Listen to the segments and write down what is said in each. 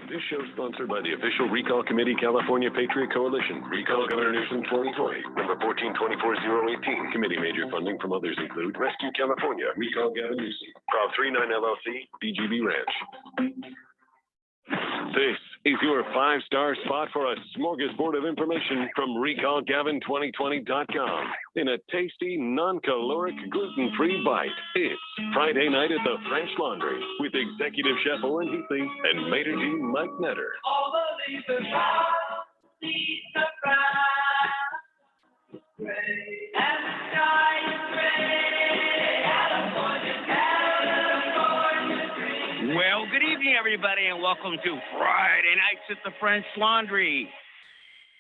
This show is sponsored by the official Recall Committee California Patriot Coalition. Recall Governor Newsom 2020, number 1424018. Committee major funding from others include Rescue California, Recall Gavin Newsom, Prov 39 LLC, BGB Ranch. This is your five-star spot for a smorgasbord of information from RecallGavin2020.com. In a tasty, non-caloric, gluten-free bite. It's Friday night at the French Laundry with Executive Chef Oren Heatley and Maitre d' Mike Netter. All the leaves are need the gray, and the sky is gray. California, well, good evening, everybody, and welcome to Friday Nights at the French Laundry,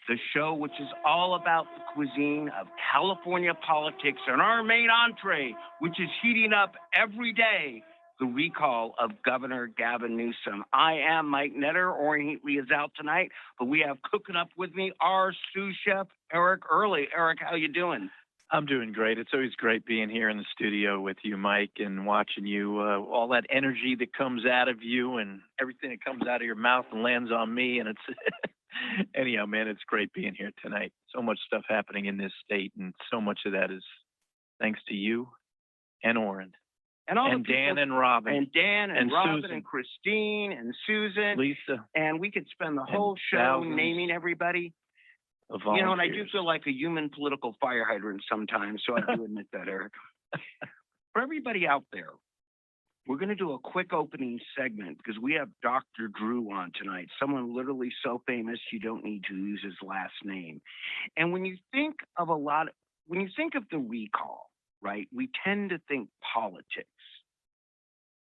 the show which is all about the cuisine of California politics and our main entree, which is heating up every day, the recall of Governor Gavin Newsom. I am Mike Netter. Oren Heatley is out tonight, but we have cooking up with me our sous chef, Eric Early. Eric, how you doing? I'm doing great. It's always great being here in the studio with you, Mike, and watching you, all that energy that comes out of you and everything that comes out of your mouth and lands on me. And it's anyhow, man, it's great being here tonight. So much stuff happening in this state, and so much of that is thanks to you and Oren. And all and the people, Dan and Robin. And Dan and Robin Susan. and Christine and Susan. Lisa. And we could spend the whole show naming everybody. You know, and I do feel like a human political fire hydrant sometimes, so I do admit that, Eric. For everybody out there, we're going to do a quick opening segment because we have Dr. Drew on tonight, someone literally so famous you don't need to use his last name. And when you think of the recall, right, we tend to think politics.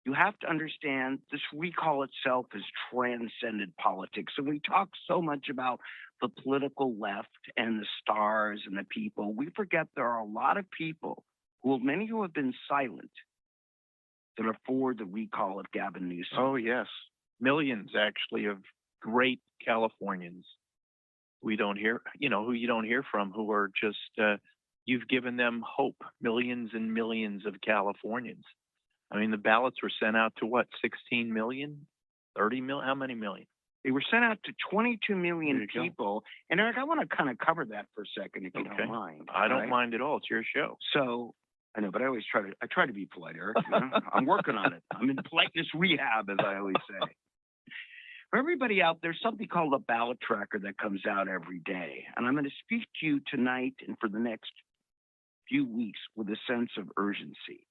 You have to understand this recall itself has transcended politics. And we talk so much about the political left and the stars and the people. We forget there are a lot of people, many who have been silent, that are for the recall of Gavin Newsom. Oh, yes. Millions, actually, of great Californians we don't hear, who you don't hear from, who are just, you've given them hope. Millions and millions of Californians. I mean, the ballots were sent out to what, 16 million, 30 million? How many million? They were sent out to 22 million people. Go. And Eric, I want to kind of cover that for a second, if you don't mind. I don't mind at all. It's your show. So, I know, but I try to be polite, Eric. I'm working on it. I'm in politeness rehab, as I always say. For everybody out there, something called a ballot tracker that comes out every day. And I'm going to speak to you tonight and for the next few weeks with a sense of urgency.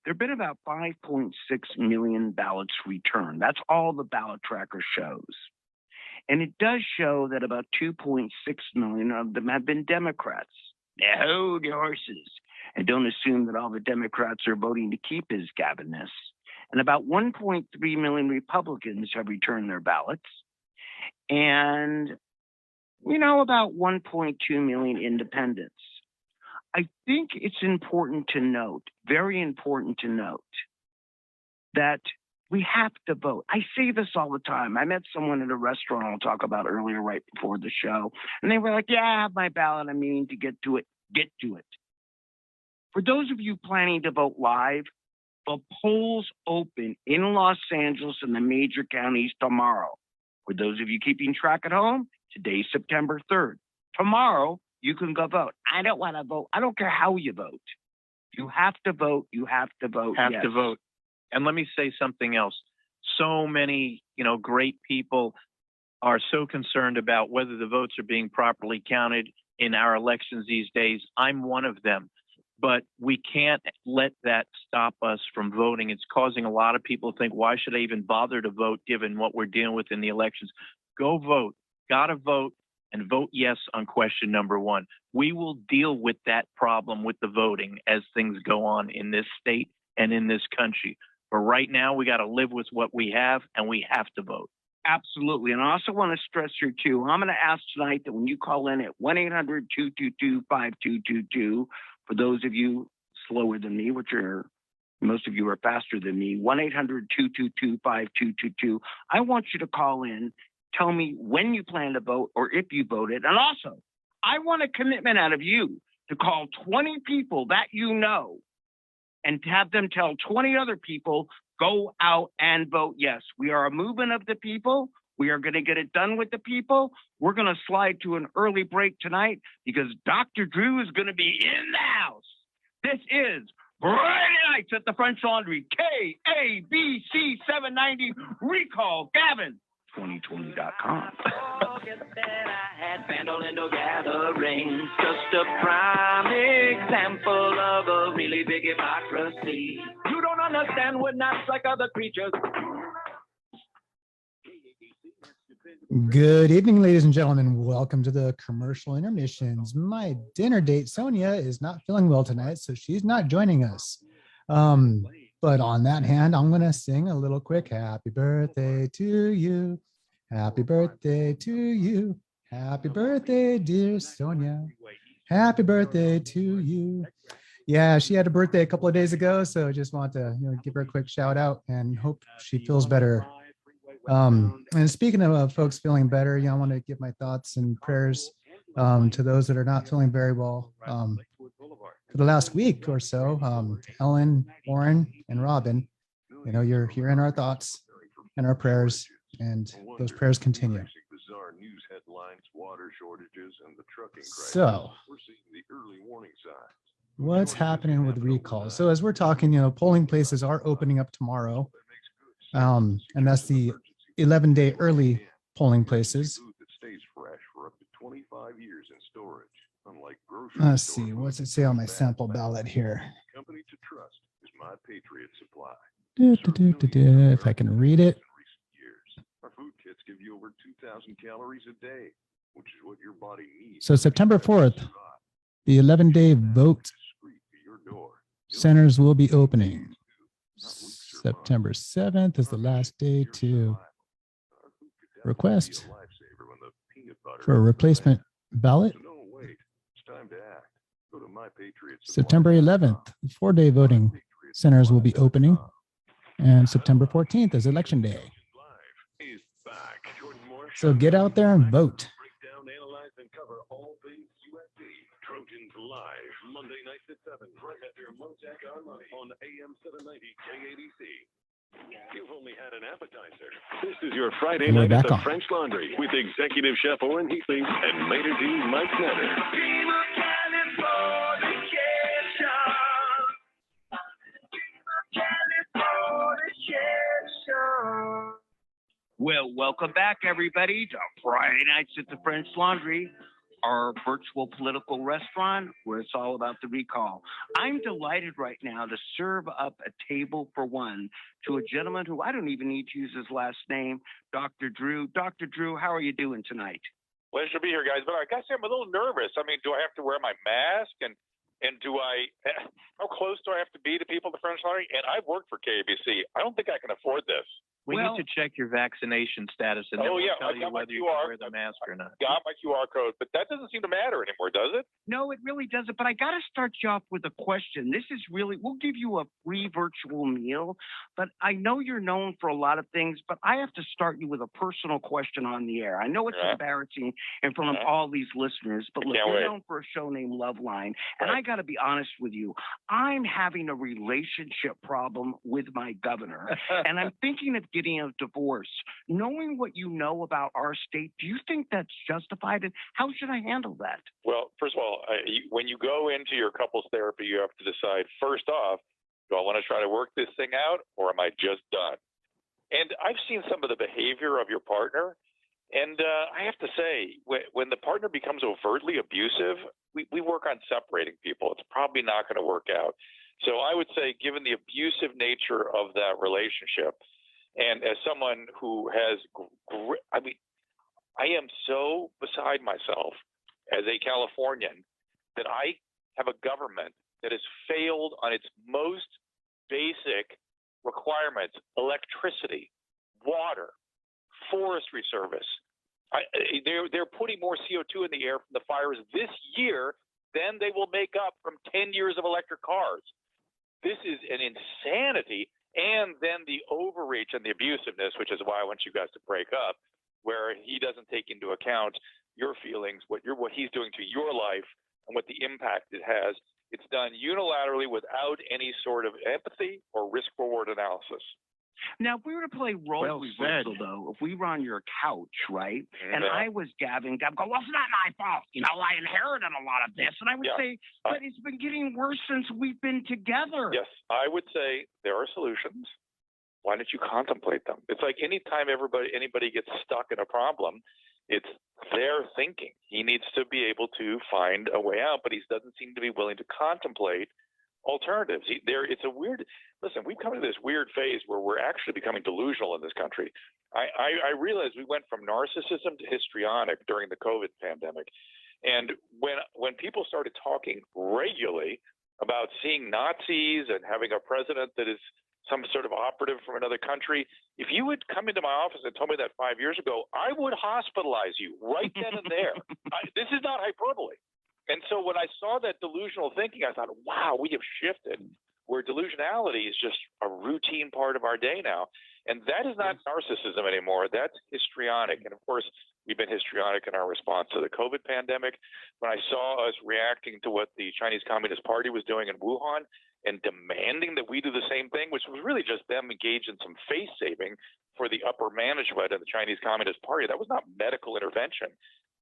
There have been about 5.6 million ballots returned. That's all the ballot tracker shows. And it does show that about 2.6 million of them have been Democrats. Now hold your horses. And don't assume that all the Democrats are voting to keep his Gavinness. And about 1.3 million Republicans have returned their ballots. And, about 1.2 million independents. I think it's important to note, very important to note, that we have to vote. I say this all the time. I met someone at a restaurant I'll talk about earlier right before the show, and they were like, yeah, I have my ballot. I'm meaning to get to it. Get to it. For those of you planning to vote live, the polls open in Los Angeles and the major counties tomorrow. For those of you keeping track at home, today's September 3rd. Tomorrow, you can go vote. I don't want to vote. I don't care how you vote. You have to vote. You have to vote. Have to vote. And let me say something else. So many, great people are so concerned about whether the votes are being properly counted in our elections these days. I'm one of them. But we can't let that stop us from voting. It's causing a lot of people to think, why should I even bother to vote given what we're dealing with in the elections? Go vote. Gotta vote. And vote yes on question number 1. We will deal with that problem with the voting as things go on in this state and in this country. But right now, we got to live with what we have, and we have to vote. Absolutely. And I also want to stress here, too, I'm going to ask tonight that when you call in at 1-800-222-5222, for those of you slower than me, most of you are faster than me, 1-800-222-5222, I want you to call in. Tell me when you plan to vote or if you voted. And also, I want a commitment out of you to call 20 people that you know and to have them tell 20 other people Go out and vote yes. We are a movement of the people. We are going to get it done with the people. We're going to slide to an early break tonight because Dr. Drew is going to be in the house. This is Friday Nights at the French Laundry, KABC 790 Recall. Gavin, 2020.com. Gatherings, just a prime example of a really big hypocrisy. You don't understand, we're not like other creatures. Good evening, ladies and gentlemen. Welcome to the commercial intermissions. My dinner date, Sonia, is not feeling well tonight, so she's not joining us. But on that hand, I'm going to sing a little quick happy birthday to you. Happy birthday to you. Happy birthday, dear Sonia. Happy birthday to you. Yeah, she had a birthday a couple of days ago, so I just want to give her a quick shout out and hope she feels better. And speaking of folks feeling better, I want to give my thoughts and prayers to those that are not feeling very well. For the last week or so, Ellen, Warren, and Robin, you're here in our thoughts and our prayers, and those prayers continue. So, what's happening with recalls? So as we're talking, polling places are opening up tomorrow, and that's the 11-day early polling places. Let's see, what's it say on my sample ballot here? If I can read it. Our food kits give you over 2,000 calories a day, which is what your body needs. So September 4th, the 11-day vote centers will be opening. September 7th is the last day to request for a replacement ballot. September 11th, 4-day voting centers will be opening, and September 14th is election day. So get out there and vote. Trojans Live, Monday nights at 7, right after Mojack on AM 790 KABC. You've only had an appetizer. This is your Friday night at the French Laundry with Executive Chef Owen Heatley and Maitre d' Mike Netter. Well, welcome back, everybody, to Friday Nights at the French Laundry, our virtual political restaurant where it's all about the recall. I'm delighted right now to serve up a table for one to a gentleman who I don't even need to use his last name, Dr. Drew. Dr. Drew, how are you doing tonight? Pleasure to be here, guys. But I gotta say, I'm a little nervous. I mean, do I have to wear my mask? And how close do I have to be to people at the French Laundry? And I've worked for KABC. I don't think I can afford this. We need to check your vaccination status, and then we'll tell you whether you can wear the mask or not. Got my QR code, but that doesn't seem to matter anymore, does it? No, it really doesn't. But I got to start you off with a question. This is really, we'll give you a free virtual meal, but I know you're known for a lot of things, but I have to start you with a personal question on the air. I know it's embarrassing in front of all these listeners, but look, you're known for a show named Loveline, and I got to be honest with you. I'm having a relationship problem with my governor, and I'm thinking of getting a divorce. Knowing what you know about our state, do you think that's justified, and how should I handle that? Well, first of all, when you go into your couples therapy, you have to decide, first off, do I want to try to work this thing out, or am I just done? And I've seen some of the behavior of your partner, and I have to say, when the partner becomes overtly abusive, we work on separating people. It's probably not going to work out. So I would say, given the abusive nature of that relationship, and as someone who has, I am so beside myself as a Californian that I have a government that has failed on its most basic requirements: electricity, water, forestry service. They're putting more CO2 in the air from the fires this year than they will make up from 10 years of electric cars. This is an insanity. And then the overreach and the abusiveness, which is why I want you guys to break up, where he doesn't take into account your feelings, what he's doing to your life, and what the impact it has. It's done unilaterally without any sort of empathy or risk-reward analysis. Now, if we were to play role Well reversal, said. though, if we were on your couch, right, and Yeah. I was Gavin, Gab go, well, it's not my fault. You know, I inherited a lot of this. And I would Yeah. say, but it's been getting worse since we've been together. Yes, I would say there are solutions. Why don't you contemplate them? It's like anytime anybody gets stuck in a problem, it's their thinking. He needs to be able to find a way out, but he doesn't seem to be willing to contemplate alternatives. It's a weird. Listen, we've come to this weird phase where we're actually becoming delusional in this country. I realize we went from narcissism to histrionic during the COVID pandemic, and when people started talking regularly about seeing Nazis and having a president that is some sort of operative from another country, if you had come into my office and told me that 5 years ago, I would hospitalize you right then and there. This is not hyperbole. And so when I saw that delusional thinking, I thought, wow, we have shifted where delusionality is just a routine part of our day now. And that is not narcissism anymore. That's histrionic. And of course, we've been histrionic in our response to the COVID pandemic. When I saw us reacting to what the Chinese Communist Party was doing in Wuhan and demanding that we do the same thing, which was really just them engaged in some face saving for the upper management of the Chinese Communist Party. That was not medical intervention.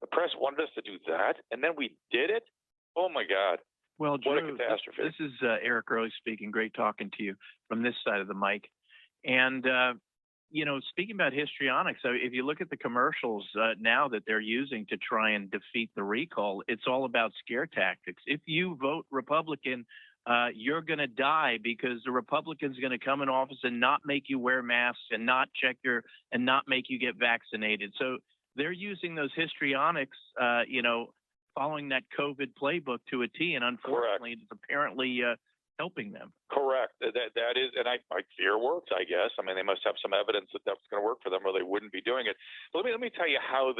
The press wanted us to do that, and then we did it. Oh my God. Well, What a Drew, catastrophe. this is Eric Early speaking. Great talking to you from this side of the mic. And, speaking about histrionics, so if you look at the commercials now that they're using to try and defeat the recall, it's all about scare tactics. If you vote Republican, you're going to die because the Republican's going to come in office and not make you wear masks and not and not make you get vaccinated. So they're using those histrionics, following that COVID playbook to a T, and unfortunately, it's apparently helping them. Correct. That is, and I fear works, I guess. I mean, they must have some evidence that that's going to work for them, or they wouldn't be doing it. But let me tell you how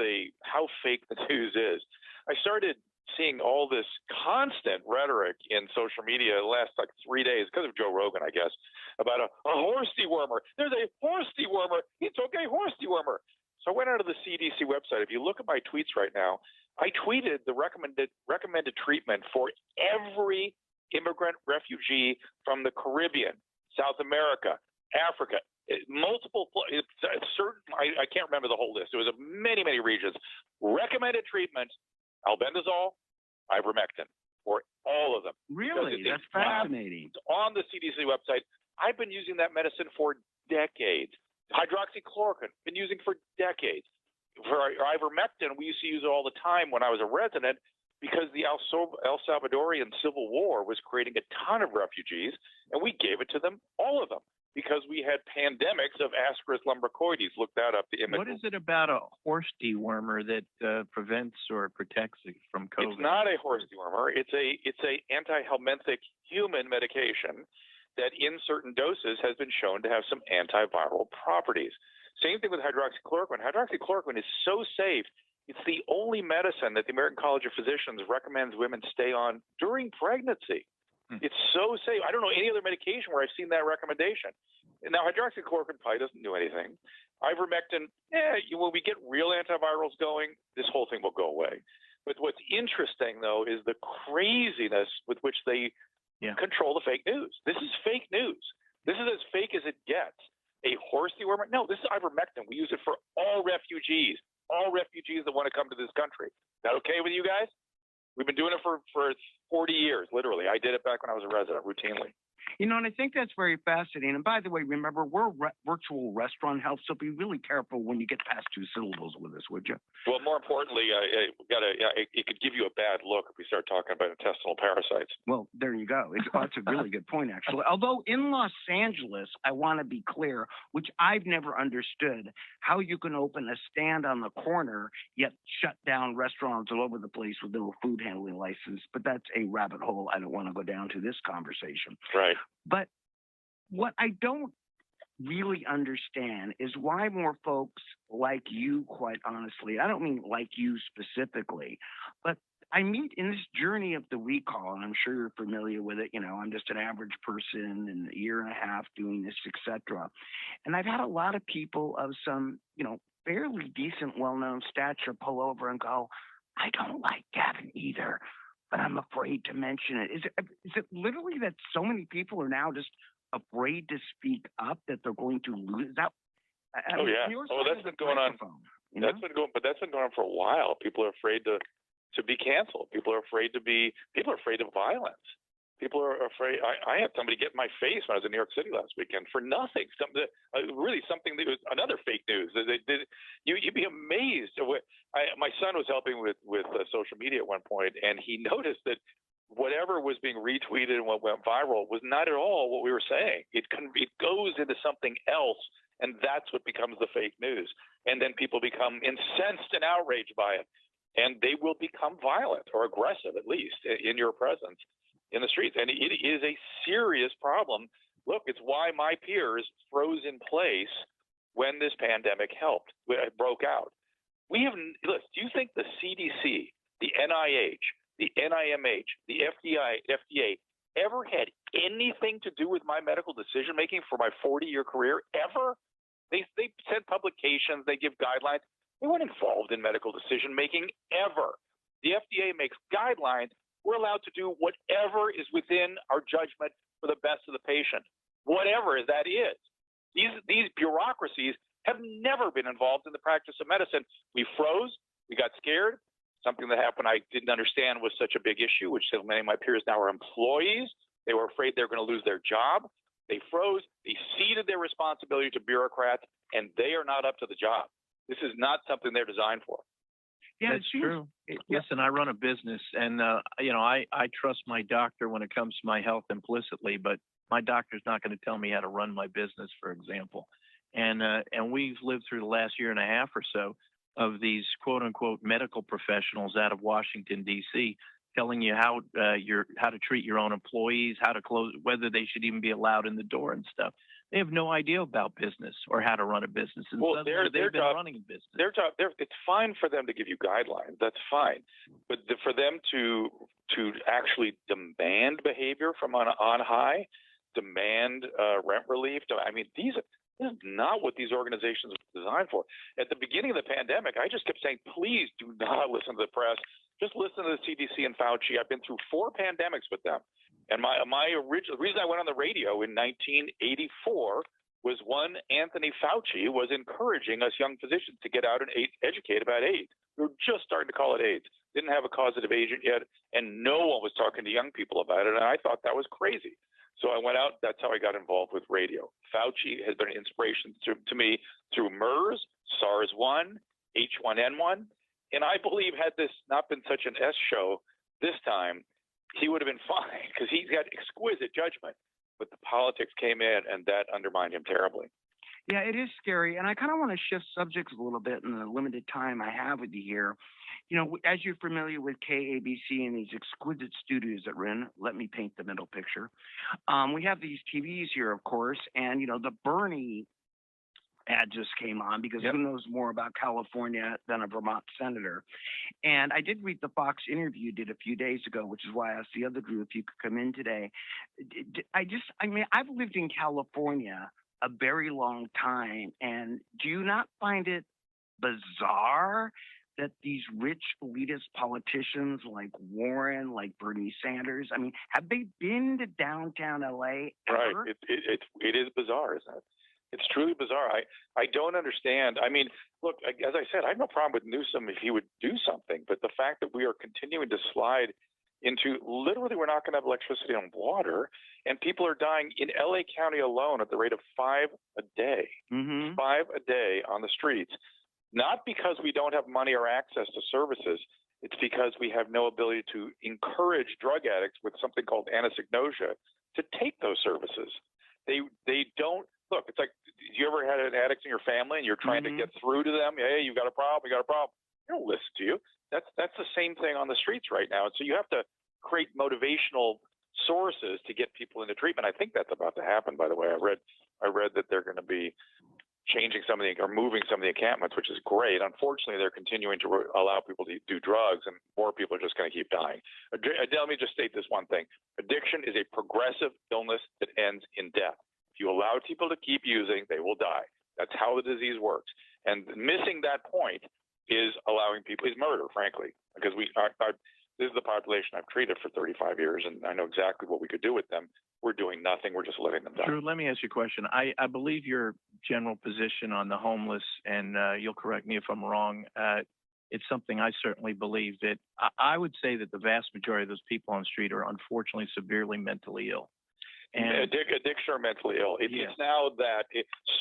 fake the news is. I started seeing all this constant rhetoric in social media the last 3 days because of Joe Rogan, I guess, about a horse dewormer. There's a horse dewormer. He took a horse dewormer. So I went out to the CDC website. If you look at my tweets right now, I tweeted the recommended treatment for every immigrant refugee from the Caribbean, South America, Africa, multiple certain. I can't remember the whole list. It was many regions. Recommended treatment: albendazole, ivermectin, for all of them. Really? That's fascinating. On the CDC website, I've been using that medicine for decades. Hydroxychloroquine, been using for decades. For ivermectin, we used to use it all the time when I was a resident because the El Salvadorian Civil War was creating a ton of refugees, and we gave it to them, all of them, because we had pandemics of Ascaris lumbricoides. Look that up. What is it about a horse dewormer that prevents or protects it from COVID? It's not a horse dewormer. It's a anti-helminthic human medication that in certain doses has been shown to have some antiviral properties. Same thing with hydroxychloroquine. Hydroxychloroquine is so safe. It's the only medicine that the American College of Physicians recommends women stay on during pregnancy. It's so safe. I don't know any other medication where I've seen that recommendation. And now, hydroxychloroquine probably doesn't do anything. Ivermectin, when we get real antivirals going, this whole thing will go away. But what's interesting, though, is the craziness with which they control the fake news. This is fake news. This is as fake as it gets. A horse dewormer? No, this is ivermectin. We use it for all refugees that want to come to this country. Is that okay with you guys? We've been doing it for 40 years, literally. I did it back when I was a resident routinely. And I think that's very fascinating. And by the way, remember, we're virtual restaurant health, so be really careful when you get past 2 syllables with us, would you? Well, more importantly, it could give you a bad look if we start talking about intestinal parasites. Well, there you go. That's a really good point, actually. Although in Los Angeles, I want to be clear, which I've never understood, how you can open a stand on the corner, yet shut down restaurants all over the place with no food handling license. But that's a rabbit hole I don't want to go down to this conversation. Right. But what I don't really understand is why more folks like you, quite honestly, I don't mean like you specifically, but I meet in this journey of the recall, and I'm sure you're familiar with it. I'm just an average person in a year and a half doing this, etc. And I've had a lot of people of some, fairly decent, well-known stature pull over and go, I don't like Gavin either, but I'm afraid to mention it. Is it literally that so many people are now just afraid to speak up that they're going to lose? That, I Oh, mean, yeah. your Oh, side that's of the been going on. microphone, you know? But that's been going on for a while. People are afraid to be canceled. People are afraid of violence. People are afraid. I had somebody get in my face when I was in New York City last weekend for nothing. Something something that was another fake news. You'd be amazed. My son was helping with social media at one point, and he noticed that whatever was being retweeted and what went viral was not at all what we were saying. It goes into something else, and that's what becomes the fake news. And then people become incensed and outraged by it, and they will become violent or aggressive, at least in your presence in the streets. And it is a serious problem. Look, it's why my peers froze in place when this pandemic broke out. Listen, do you think the CDC, the NIH, the NIMH, the FDA ever had anything to do with my medical decision making for my 40-year career? Ever? They send publications, they give guidelines. They weren't involved in medical decision making ever. The FDA makes guidelines. We're allowed to do whatever is within our judgment for the best of the patient, whatever that is. These bureaucracies have never been involved in the practice of medicine. We froze. We got scared. Something that happened I didn't understand was such a big issue, which so many of my peers now are employees. They were afraid they were going to lose their job. They froze. They ceded their responsibility to bureaucrats, and they are not up to the job. This is not something they're designed for. Yeah, That's true. Listen, I run a business, and I trust my doctor when it comes to my health implicitly, but my doctor's not going to tell me how to run my business, for example. And we've lived through the last year and a half or so of these quote unquote medical professionals out of Washington D.C. telling you how to treat your own employees, how to close, whether they should even be allowed in the door and stuff. They have no idea about business or how to run a business. And well, they've been running a business. It's fine for them to give you guidelines. That's fine. But for them to actually demand behavior from on high, demand rent relief. This is not what these organizations are designed for. At the beginning of the pandemic, I just kept saying, please do not listen to the press. Just listen to the CDC and Fauci. I've been through 4 pandemics with them. And my original reason I went on the radio in 1984 was one, Anthony Fauci was encouraging us young physicians to get out and educate about AIDS. We were just starting to call it AIDS. Didn't have a causative agent yet, and no one was talking to young people about it. And I thought that was crazy. So I went out. That's how I got involved with radio. Fauci has been an inspiration to me through MERS, SARS-1, H1N1. And I believe had this not been such an S show this time, he would have been fine because he's got exquisite judgment. But the politics came in, and that undermined him terribly. Yeah, it is scary. And I kind of want to shift subjects a little bit in the limited time I have with you here. You know, as you're familiar with KABC and these exquisite studios that we're in, let me paint the mental picture. We have these TVs here, of course, and, the Bernie ad just came on because who knows more about California than a Vermont senator. And I did read the Fox interview you did a few days ago, which is why I asked the other group if you could come in today. I've lived in California a very long time, and do you not find it bizarre that these rich elitist politicians like Warren, like Bernie Sanders, have they been to downtown LA ever? Right. It is bizarre, isn't it? It's truly bizarre. I don't understand. Look, as I said, I have no problem with Newsom if he would do something, but the fact that we are continuing to slide into literally we're not going to have electricity and water, and people are dying in LA County alone at the rate of 5 a day. Mm-hmm. 5 a day on the streets. Not because we don't have money or access to services. It's because we have no ability to encourage drug addicts with something called anosognosia to take those services. They don't. Look, it's like, you ever had an addict in your family and you're trying to get through to them? Hey, you got a problem. They don't listen to you. That's the same thing on the streets right now. And so you have to create motivational sources to get people into treatment. I think that's about to happen, by the way. I read that they're going to be changing or moving some of the encampments, which is great. Unfortunately, they're continuing to allow people to do drugs, and more people are just going to keep dying. Let me just state this one thing. Addiction is a progressive illness that ends in death. If you allow people to keep using, they will die. That's how the disease works. And missing that point is murder, frankly, because this is the population I've treated for 35 years, and I know exactly what we could do with them we're doing nothing. We're just letting them die. Drew, let me ask you a question. I believe your general position on the homeless, and you'll correct me if I'm wrong. It's something I certainly believe that I would say that the vast majority of those people on the street are unfortunately severely mentally ill. And Addiction or mentally ill. It's Yes. now that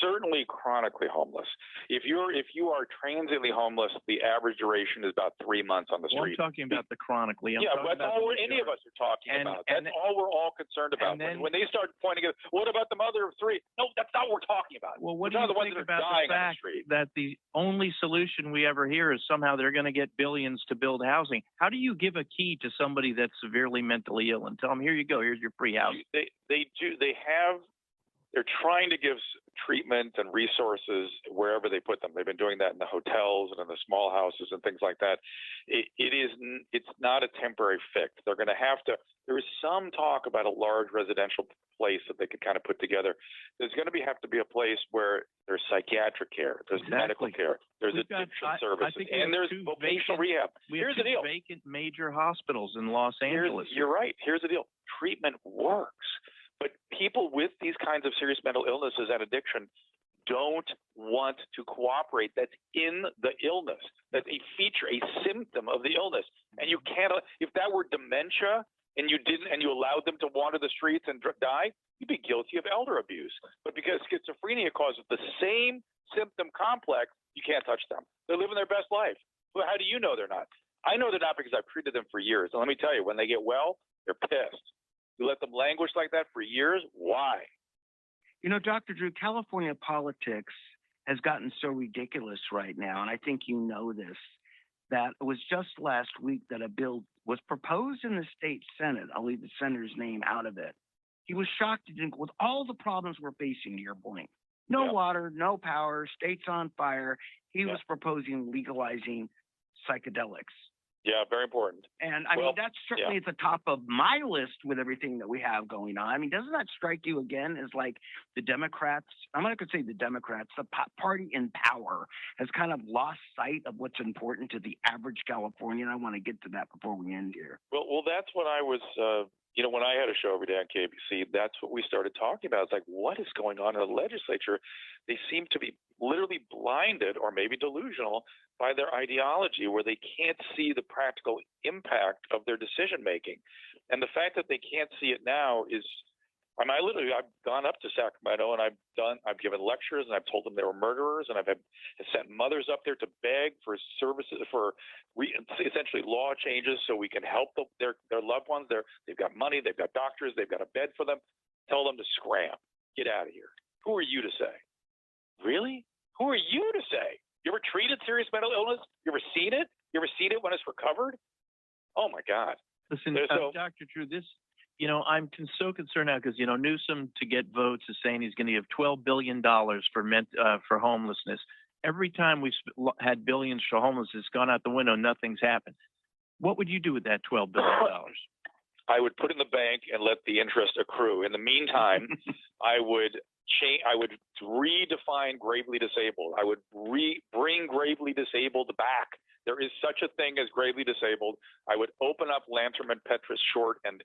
certainly chronically homeless. If you are transiently homeless, the average duration is about 3 months on the well, I'm street. talking about the chronically. I'm Yeah, talking that's about all the any of us are talking And- about. and- That's all we're all concerned about. and then- When they start pointing at, what about the mother of three? No, that's not what we're talking about. Well, what We're do talking you about the think ones that are about dying the on the fact street. that the only solution we ever hear is somehow they're going to get billions to build housing? How do you give a key to somebody that's severely mentally ill and tell them, here you go, here's your free housing? They're trying to give treatment and resources wherever they put them. They've been doing that in the hotels and in the small houses and things like that. It's not a temporary fix. They're going to have to. There is some talk about a large residential place that they could kind of put together. There's going to have to be a place where there's psychiatric care, there's medical Exactly. care, there's We've got- addiction I services, think we and have there's 2 vocational vacant- rehab. We have Here's 2 the deal. vacant major hospitals in Los Angeles. You're right. Here's the deal. Treatment works. But people with these kinds of serious mental illnesses and addiction don't want to cooperate. That's in the illness. That's a feature, a symptom of the illness. And you can't, if that were dementia and you allowed them to wander the streets and die, you'd be guilty of elder abuse. But because schizophrenia causes the same symptom complex, you can't touch them. They're living their best life. Well, how do you know they're not? I know they're not because I've treated them for years. And let me tell you, when they get well, they're pissed. You let them languish like that for years? Why? You know, Dr. Drew, California politics has gotten so ridiculous right now, and I think you know this, that it was just last week that a bill was proposed in the state Senate. I'll leave the senator's name out of it. He was shocked with all the problems we're facing, to your point. No Yeah. water, no power, states on fire. He Yeah. was proposing legalizing psychedelics. Yeah, very important. And I Well, mean, that's certainly at the top of my list with everything that we have going on. I mean, doesn't that strike you again as like the Democrats? I'm not going to say the Democrats, the party in power has kind of lost sight of what's important to the average Californian. I want to get to that before we end here. Well, that's what I was, when I had a show every day on KBC, that's what we started talking about. It's like, what is going on in the legislature? They seem to be literally blinded or maybe delusional by their ideology, where they can't see the practical impact of their decision making. And the fact that they can't see it now is, I've gone up to Sacramento and I've given lectures and I've told them they were murderers, and I've sent mothers up there to beg for services, essentially law changes so we can help their loved ones. They've got money, they've got doctors, they've got a bed for them. Tell them to scram, get out of here. Who are you to say? Really? Who are you to say? You ever treated serious mental illness? You ever seen it? You ever seen it when it's recovered? Oh my God. Listen, So- Dr. Drew, I'm so concerned now because, Newsom, to get votes, is saying he's going to give $12 billion for homelessness. Every time we've had billions for homelessness, it's gone out the window, nothing's happened. What would you do with that $12 billion? I would put in the bank and let the interest accrue. In the meantime, I would redefine gravely disabled. I would bring gravely disabled back. There is such a thing as gravely disabled. I would open up Lanterman Petrus Short and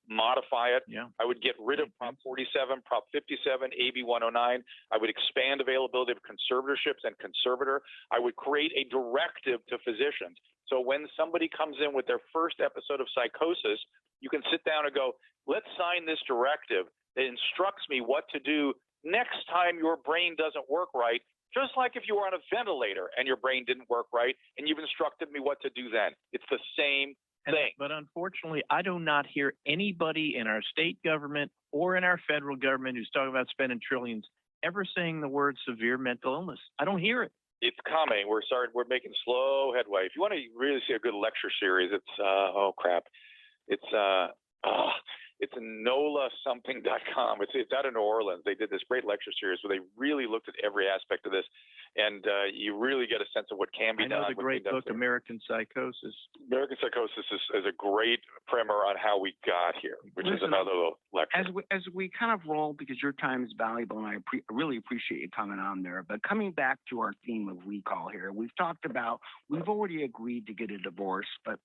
modify it. Yeah. I would get rid of Prop 47, Prop 57, AB 109. I would expand availability of conservatorships and conservator. I would create a directive to physicians. So when somebody comes in with their first episode of psychosis, you can sit down and go, let's sign this directive that instructs me what to do next time your brain doesn't work right, just like if you were on a ventilator and your brain didn't work right and you've instructed me what to do then. It's the same thing. But unfortunately, I do not hear anybody in our state government or in our federal government who's talking about spending trillions ever saying the word severe mental illness. I don't hear it. It's coming. We're making slow headway. If you want to really see a good lecture series, it's NOLA-something.com. It's out of New Orleans. They did this great lecture series where they really looked at every aspect of this, and you really get a sense of what can be I done. know the great book, American Psychosis. American Psychosis is a great primer on how we got here, which is Listen, another little lecture. As we kind of roll, because your time is valuable, and I really appreciate you coming on there. But coming back to our theme of recall here, we've already agreed to get a divorce, but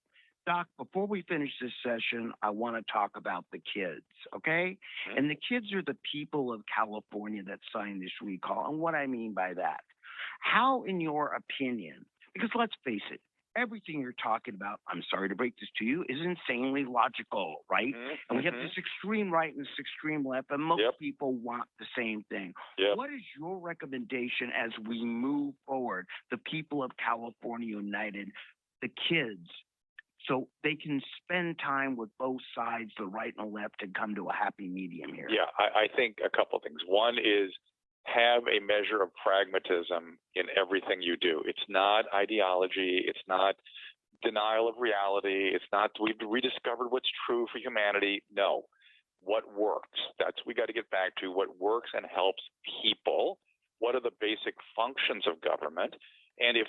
Doc, before we finish this session, I want to talk about the kids, okay? And the kids are the people of California that signed this recall. And what I mean by that, how, in your opinion, because let's face it, everything you're talking about, I'm sorry to break this to you, is insanely logical, right? And we have this extreme right and this extreme left, and most people want the same thing. What is your recommendation as we move forward, the people of California United, the kids, so they can spend time with both sides, the right and the left, and come to a happy medium here? Yeah, I think a couple of things. One is have a measure of pragmatism in everything you do. It's not ideology. It's not denial of reality. It's not we've rediscovered what's true for humanity. No, what works? That's we got to get back to what works and helps people. What are the basic functions of government? And if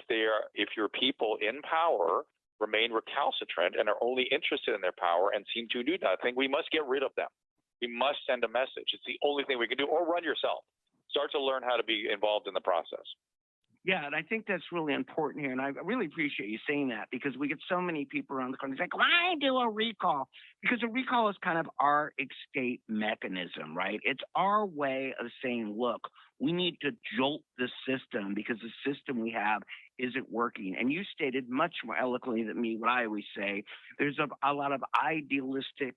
your people in power remain recalcitrant and are only interested in their power and seem to do nothing, we must get rid of them. We must send a message. It's the only thing we can do, or run yourself. Start to learn how to be involved in the process. Yeah, and I think that's really important here. And I really appreciate you saying that, because we get so many people around the country like, why do a recall? Because a recall is kind of our escape mechanism, right? It's our way of saying, look, we need to jolt the system because the system we have isn't working. And you stated much more eloquently than me what I always say. There's a lot of idealistic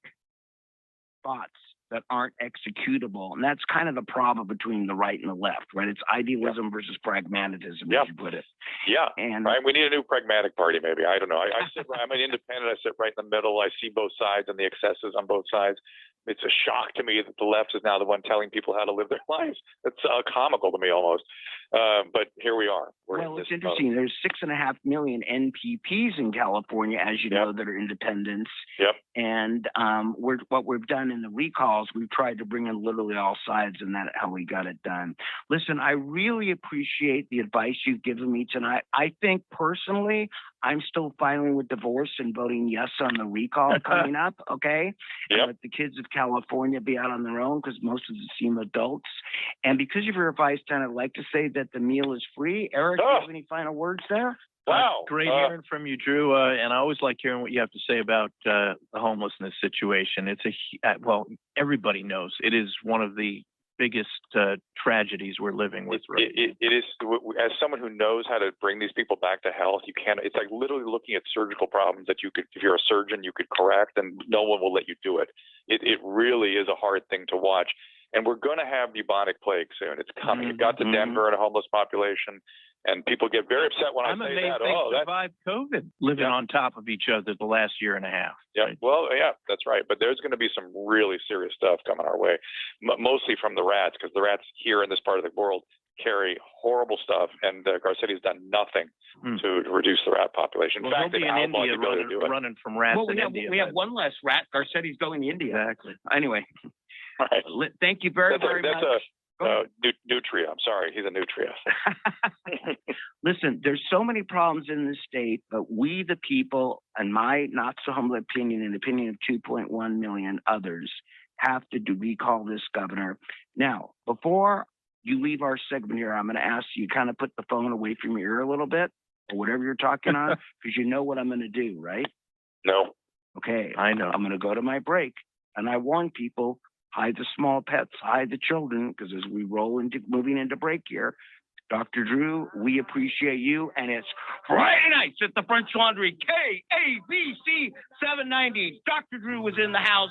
thoughts that aren't executable. And that's kind of the problem between the right and the left, right? It's idealism versus pragmatism, as you put it. Yeah. And right. We need a new pragmatic party, maybe. I don't know. I'm an independent. I sit right in the middle. I see both sides and the excesses on both sides. It's a shock to me that the left is now the one telling people how to live their lives. It's comical to me almost. But here we are. Well, it's interesting. There's 6.5 million NPPs in California, as you know, that are independents. And what we've done in the recalls, we've tried to bring in literally all sides, and that's how we got it done. Listen, I really appreciate the advice you've given me tonight. I think personally, I'm still filing with divorce and voting yes on the recall coming up, okay? And let the kids of California be out on their own, because most of them seem adults. And because of your advice, tonight, I'd like to say that the meal is free. Eric, do you have any final words there? Wow. Great hearing from you, Drew. And I always like hearing what you have to say about the homelessness situation. It's well, everybody knows it is one of the biggest tragedies we're living with right now. It is. As someone who knows how to bring these people back to health, you can't. It's like literally looking at surgical problems that you could, if you're a surgeon, you could correct, and no one will let you do it. It really is a hard thing to watch. And we're going to have bubonic plague soon. It's coming. It got to Denver and a homeless population, and people get very upset when I say that. They survived COVID living on top of each other the last year and a half. Yeah, right? Well, yeah, that's right. But there's going to be some really serious stuff coming our way, mostly from the rats, because the rats here in this part of the world carry horrible stuff, and Garcetti's done nothing to reduce the rat population. In fact, they'll be in India running from rats in India. We have one less rat. Garcetti's going to India. Exactly. Anyway. Right. Thank you very much. That's Nutria. I'm sorry. He's a Nutria. Listen, there's so many problems in the state, but we, the people, and my not so humble opinion and opinion of 2.1 million others, have to recall this governor. Now, before you leave our segment here, I'm going to ask you kind of put the phone away from your ear a little bit, or whatever you're talking on, because you know what I'm going to do, right? No. Okay. I know. I'm going to go to my break, and I warn people, hide the small pets, hide the children, because as we roll into moving into break here, Dr. Drew, we appreciate you, and it's Friday nights at the French Laundry, KABC 790. Dr. Drew was in the house.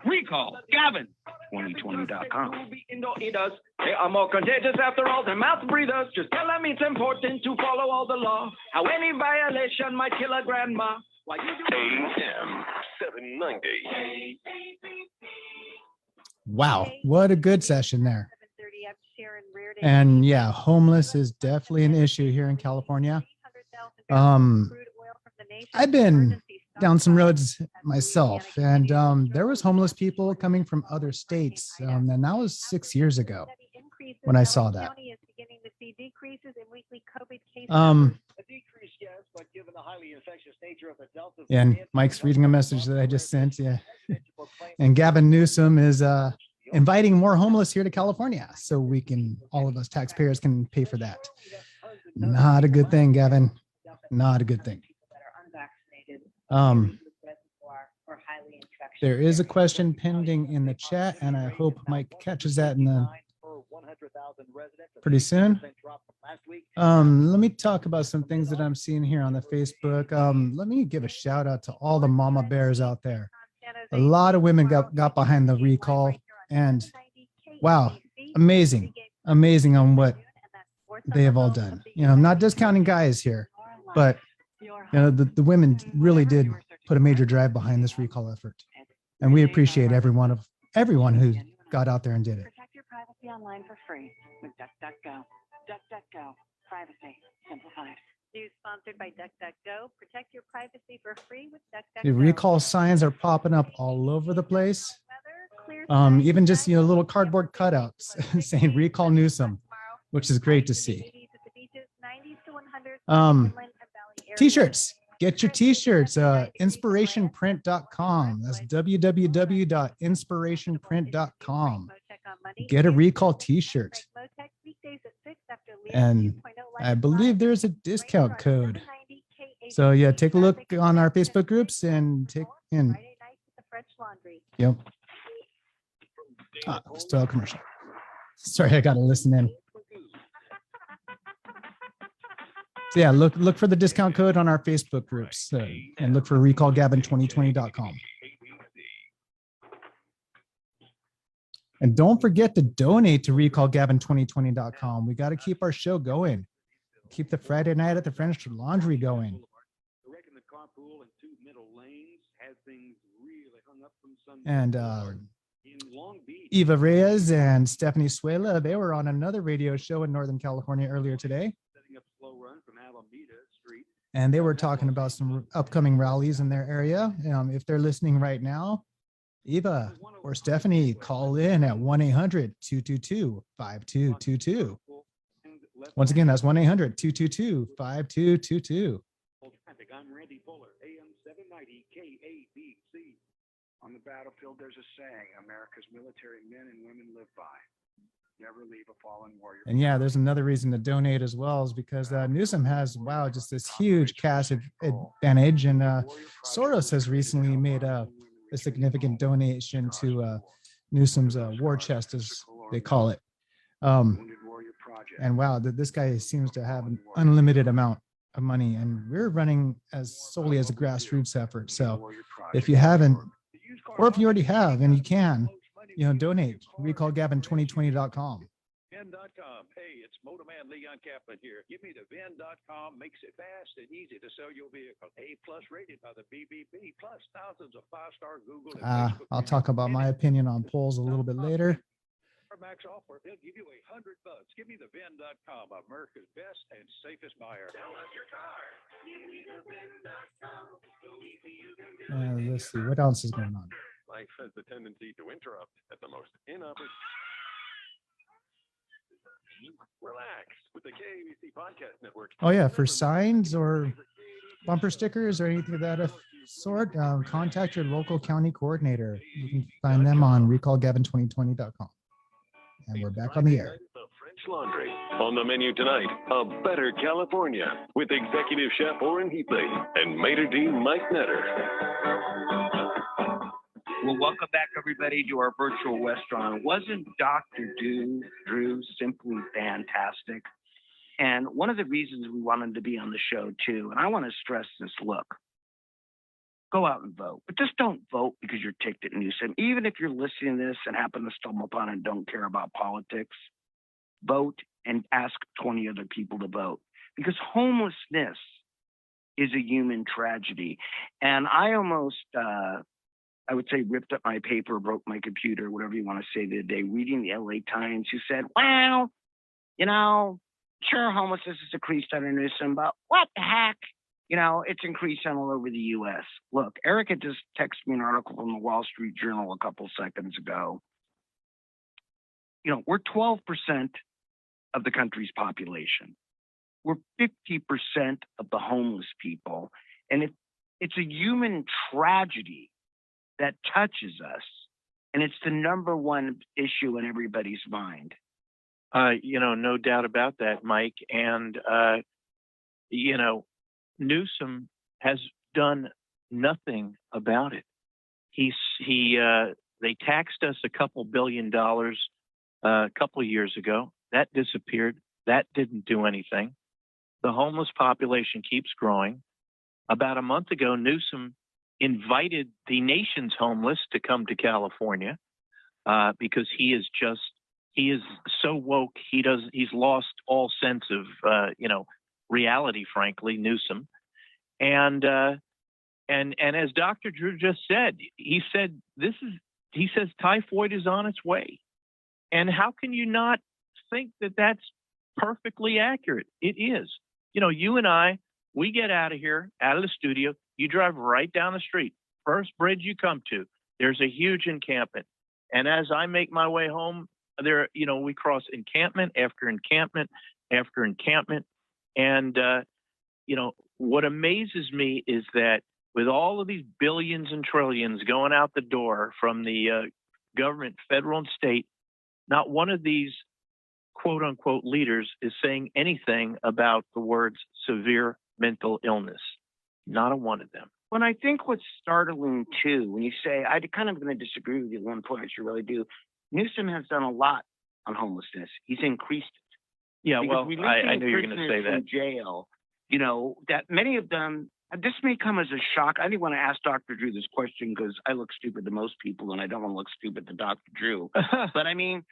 Recall, Gavin, 2020.com. They are more contagious after all than mouth breathers. Just tell them it's important to follow all the law. How any violation might kill a grandma. Why you do AM 790. Wow, what a good session there. And yeah, homeless is definitely an issue here in California. I've been down some roads myself, and there was homeless people coming from other states, and that was 6 years ago when I saw that. And Mike's reading a message that I just sent. Yeah, and Gavin Newsom is inviting more homeless here to California, so we can, all of us taxpayers can pay for that. Not a good thing, Gavin. Not a good thing. There is a question pending in the chat, and I hope Mike catches that in the pretty soon. Let me talk about some things that I'm seeing here on the Facebook. Let me give a shout out to all the mama bears out there. A lot of women got behind the recall, and wow, amazing on what they have all done. You know, I'm not discounting guys here, but you know, the women really did put a major drive behind this recall effort, and we appreciate everyone who got out there and did it. Protect your privacy online for free with DuckDuckGo. DuckDuckGo. Privacy simplified. News sponsored by DuckDuckGo. Protect your privacy for free with DuckDuckGo. The recall signs are popping up all over the place. Even just, you know, little cardboard cutouts saying recall Newsom, which is great to see. T-shirts. Get your t-shirts, inspirationprint.com. That's www.inspirationprint.com. Get a recall t-shirt. And I believe there's a discount code. So yeah, take a look on our Facebook groups and take in. Yep. Still a commercial. Sorry, I got to listen in. So yeah, look for the discount code on our Facebook groups and look for recallgavin2020.com. And don't forget to donate to recallgavin2020.com. We got to keep our show going. Keep the Friday night at the French Laundry going. And Eva Reyes and Stephanie Suela, they were on another radio show in Northern California earlier today. And they were talking about some upcoming rallies in their area. If they're listening right now, Eva or Stephanie, call in at 1-800-222-5222. Once again, that's 1-800-222-5222. I'm Randy Fuller, AM 790 KABC. On the battlefield, there's a saying America's military men and women live by. Never leave a fallen warrior. And yeah, there's another reason to donate as well, is because Newsom has, wow, just this huge cash advantage. And Soros has recently made a significant donation to Newsom's war chest, as they call it. And wow, this guy seems to have an unlimited amount of money, and we're running solely as a grassroots effort. So if you haven't, or if you already have and you can, donate. Recallgavin2020.com. VIN.com. Hey, it's Motorman Leon Kaplan here. Give me the VIN.com. Makes it fast and easy to sell your vehicle. A+ rated by the BBB, plus thousands of 5-star Google. I'll talk about my opinion on polls a little bit later. Max offer. They'll give you $100. Give me the VIN.com. America's best and safest buyer. Sell us your car. Give me the VIN.com. Let's see what else is going on. Life has the tendency to interrupt at the most inopportune. Relax with the KABC Podcast Network. Oh yeah, for signs or bumper stickers or anything of that sort, contact your local county coordinator. You can find them on recallgavin2020.com. And we're back on the air. The French Laundry. On the menu tonight, a better California with executive chef Orrin Heatley and maitre d' Mike Netter. Well, welcome back, everybody, to our virtual restaurant. Wasn't Dr. Drew simply fantastic? And one of the reasons we wanted him to be on the show, too, and I want to stress this, look, go out and vote. But just don't vote because you're ticked at Newsom. Even if you're listening to this and happen to stumble upon it and don't care about politics, vote and ask 20 other people to vote. Because homelessness is a human tragedy. And I almost... I would say ripped up my paper, broke my computer, whatever you want to say the other day, reading the LA Times, who said, well, sure, homelessness has increased under Newsom, but what the heck? It's increased all over the U.S. Look, Erica just texted me an article from the Wall Street Journal a couple seconds ago. We're 12% of the country's population. We're 50% of the homeless people. And it's a human tragedy that touches us, and it's the number one issue in everybody's mind. No doubt about that, Mike. And Newsom has done nothing about it. They taxed us a couple $2 billion a couple of years ago. That disappeared. That didn't do anything. The homeless population keeps growing. About a month ago, Newsom invited the nation's homeless to come to California because he is so woke. He's lost all sense of reality, frankly, Newsom. And as Dr. Drew just said, he says typhoid is on its way. And how can you not think that that's perfectly accurate? It is. You and I, we get out of here, out of the studio, you drive right down the street. First bridge you come to, there's a huge encampment. And as I make my way home, we cross encampment after encampment after encampment. And, what amazes me is that with all of these billions and trillions going out the door from the government, federal and state, not one of these quote unquote leaders is saying anything about the words severe mental illness. Not a one of them. Well, I think what's startling too, when you say, I'm kind of going to disagree with you at one point, which you really do. Newsom has done a lot on homelessness. He's increased it. Yeah, well, I knew you were going to say that. From jail, that many of them, this may come as a shock. I didn't want to ask Dr. Drew this question because I look stupid to most people and I don't want to look stupid to Dr. Drew. But I mean,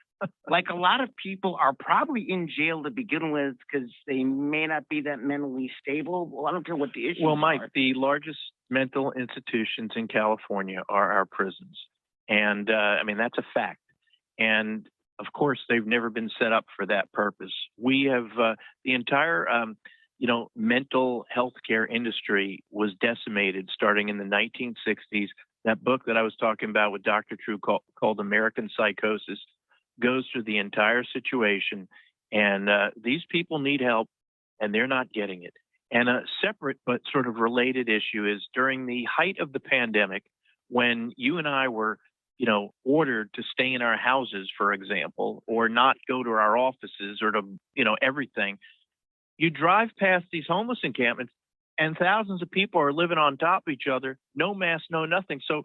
like a lot of people are probably in jail to begin with because they may not be that mentally stable. Well, I don't care what the issue is. Well, Mike, the largest mental institutions in California are our prisons. And that's a fact. And of course, they've never been set up for that purpose. We have the entire, mental health care industry was decimated starting in the 1960s. That book that I was talking about with Dr. Drew called American Psychosis goes through the entire situation. And these people need help and they're not getting it. And a separate but sort of related issue is during the height of the pandemic, when you and I were ordered to stay in our houses, for example, or not go to our offices or to, everything. You drive past these homeless encampments and thousands of people are living on top of each other, no mask, no nothing. So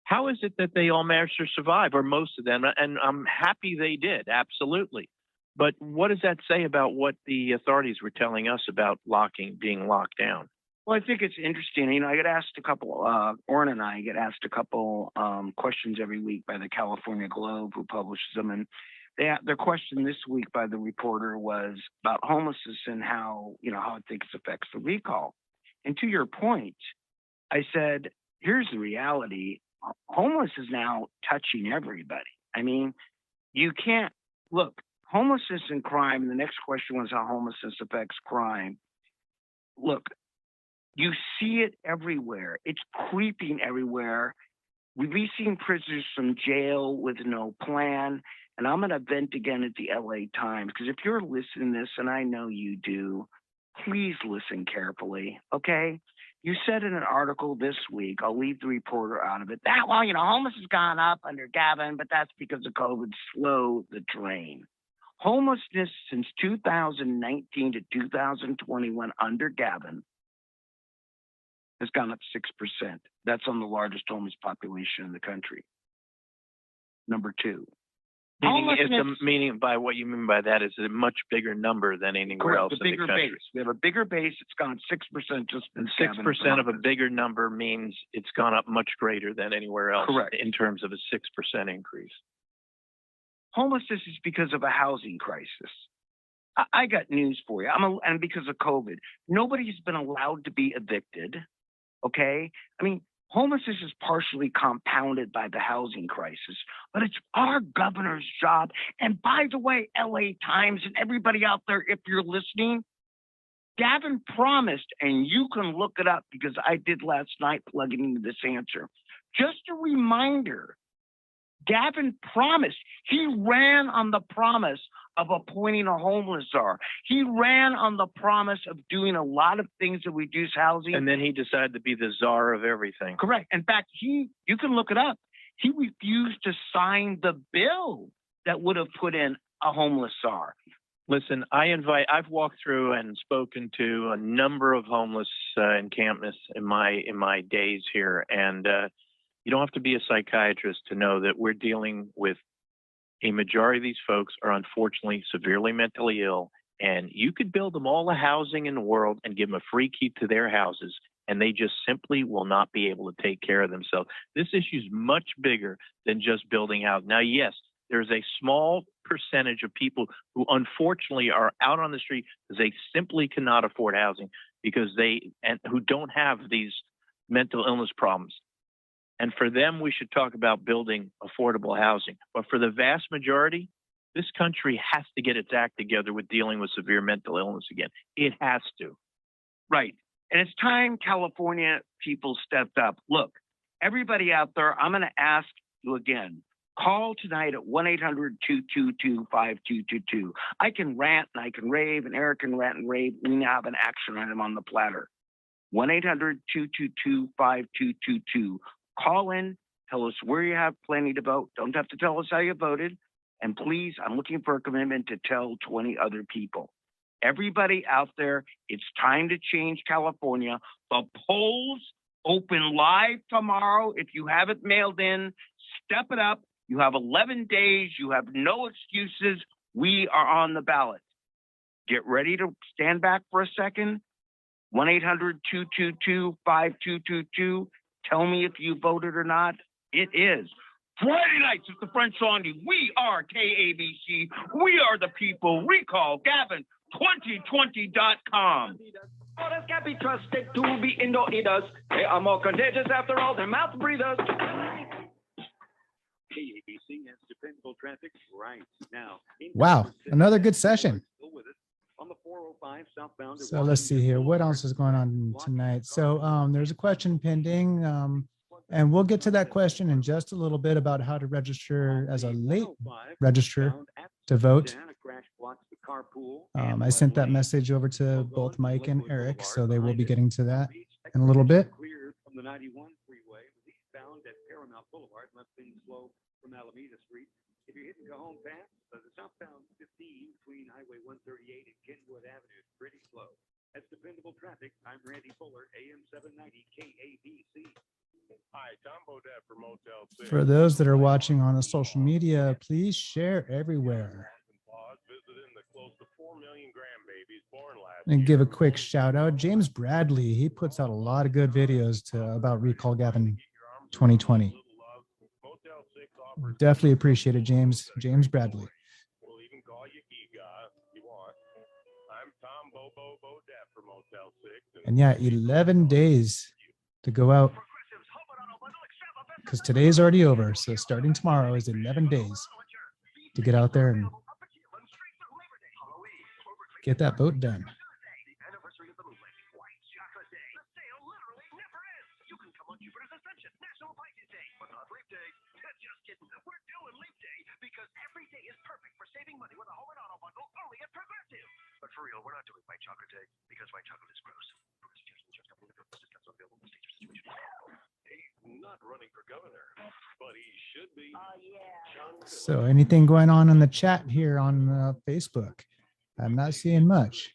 how is it that they all managed to survive, or most of them? And I'm happy they did, absolutely. But what does that say about what the authorities were telling us about being locked down? Well, I think it's interesting. I get asked a couple, Orrin and I get asked a couple questions every week by the California Globe, who publishes them. And their question this week by the reporter was about homelessness and how it thinks affects the recall. And to your point, I said, here's the reality. Homeless is now touching everybody. I mean, you can't look, homelessness and crime. And the next question was how homelessness affects crime. Look, you see it everywhere. It's creeping everywhere. Releasing prisoners from jail with no plan. And I'm going to vent again at the LA Times, because if you're listening to this, and I know you do, please listen carefully, okay? You said in an article this week, I'll leave the reporter out of it, that, homeless has gone up under Gavin, but that's because of COVID slowed the train. Homelessness since 2019 to 2021 under Gavin has gone up 6%. That's on the largest homeless population in the country. Number two. Meaning by what you mean by that is a much bigger number than anywhere else in the country. Base. We have a bigger base. It's gone 6% just. And 6% of a bigger number means it's gone up much greater than anywhere else. Correct. In terms of a 6% increase. Homelessness is because of a housing crisis. I got news for you. And because of COVID, nobody's been allowed to be evicted. Okay, I mean, homelessness is partially compounded by the housing crisis, but it's our governor's job. And by the way, LA Times and everybody out there, if you're listening, Gavin promised, and you can look it up because I did last night plugging into this answer. Just a reminder, Gavin promised. He ran on the promise of appointing a homeless czar. He ran on the promise of doing a lot of things to reduce housing. And then he decided to be the czar of everything. Correct. In fact, you can look it up. He refused to sign the bill that would have put in a homeless czar. Listen, I've walked through and spoken to a number of homeless encampments in my days here. And You don't have to be a psychiatrist to know that we're dealing with a majority of these folks are unfortunately severely mentally ill, and you could build them all the housing in the world and give them a free key to their houses, and they just simply will not be able to take care of themselves. This issue is much bigger than just building houses. Now, yes, there's a small percentage of people who unfortunately are out on the street because they simply cannot afford housing because and who don't have these mental illness problems. And for them, we should talk about building affordable housing. But for the vast majority, this country has to get its act together with dealing with severe mental illness again. It has to. Right. And it's time California people stepped up. Look, everybody out there, I'm going to ask you again. Call tonight at 1-800-222-5222. I can rant and I can rave, and Eric can rant and rave. We now have an action item on the platter. 1-800-222-5222. Call in, tell us where you have plenty to vote. Don't have to tell us how you voted. And please, I'm looking for a commitment to tell 20 other people. Everybody out there, it's time to change California. The polls open live tomorrow. If you haven't mailed in, step it up. You have 11 days. You have no excuses. We are on the ballot. Get ready to stand back for a second. 1-800-222-5222. Tell me if you voted or not. It is Friday nights at the French Laundry. We are KABC. We are the people. Recall Gavin2020.com. Others can't be trusted to be indoor eaters. They are more contagious after all. They're mouth breathers. KABC has dependable traffic right now. Wow, another good session. On the 405 southbound. So let's see here. What else is going on tonight? So there's a question pending, and we'll get to that question in just a little bit about how to register as a late register to vote. I sent that message over to both Mike and Eric, so they will be getting to that in a little bit. From the 91 freeway, eastbound at Paramount Boulevard, left things slow from Alameda Street. If you're hitting Cajon Pass, the southbound 15 between Highway 138 and Kenwood Avenue is pretty slow. That's dependable traffic. I'm Randy Fuller, AM 790 KABC. Hi, Tom Bodette for Motel 6. For those that are watching on the social media, please share everywhere. Visiting the close to 4 million grandbabies born last And year. give a quick shout out. James Bradley, he puts out a lot of good videos about Recall Gavin 2020. Motel 6 offers Definitely appreciate it, James Bradley. We'll even call you Giga if you want. I'm Tom Bobo Bodette for Motel 6. And yeah, 11 days to go out because today's already over. So starting tomorrow is 11 days to get out there and get that vote done. But for real, we're not doing white chocolate day because white chocolate is gross. He's not running for governor, but he should be. So anything going on in the chat here on Facebook? I'm not seeing much.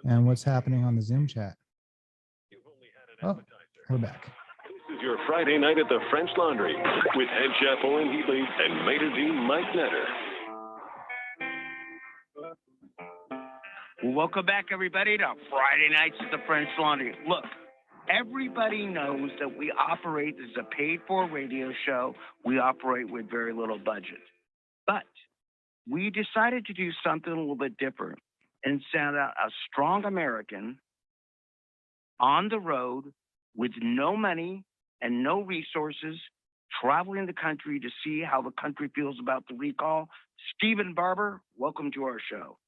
And what's happening on the Zoom chat? Oh, we're back. This is your Friday night at the French Laundry with head chef Owen Heatley and maitre d' Mike Netter. Well, welcome back, everybody, to Friday nights at the French Laundry. Look, everybody knows that we operate as a paid-for radio show. We operate with very little budget. But we decided to do something a little bit different and send out a strong American on the road with no money and no resources, traveling the country to see how the country feels about the recall. Stephen Barber, welcome to our show.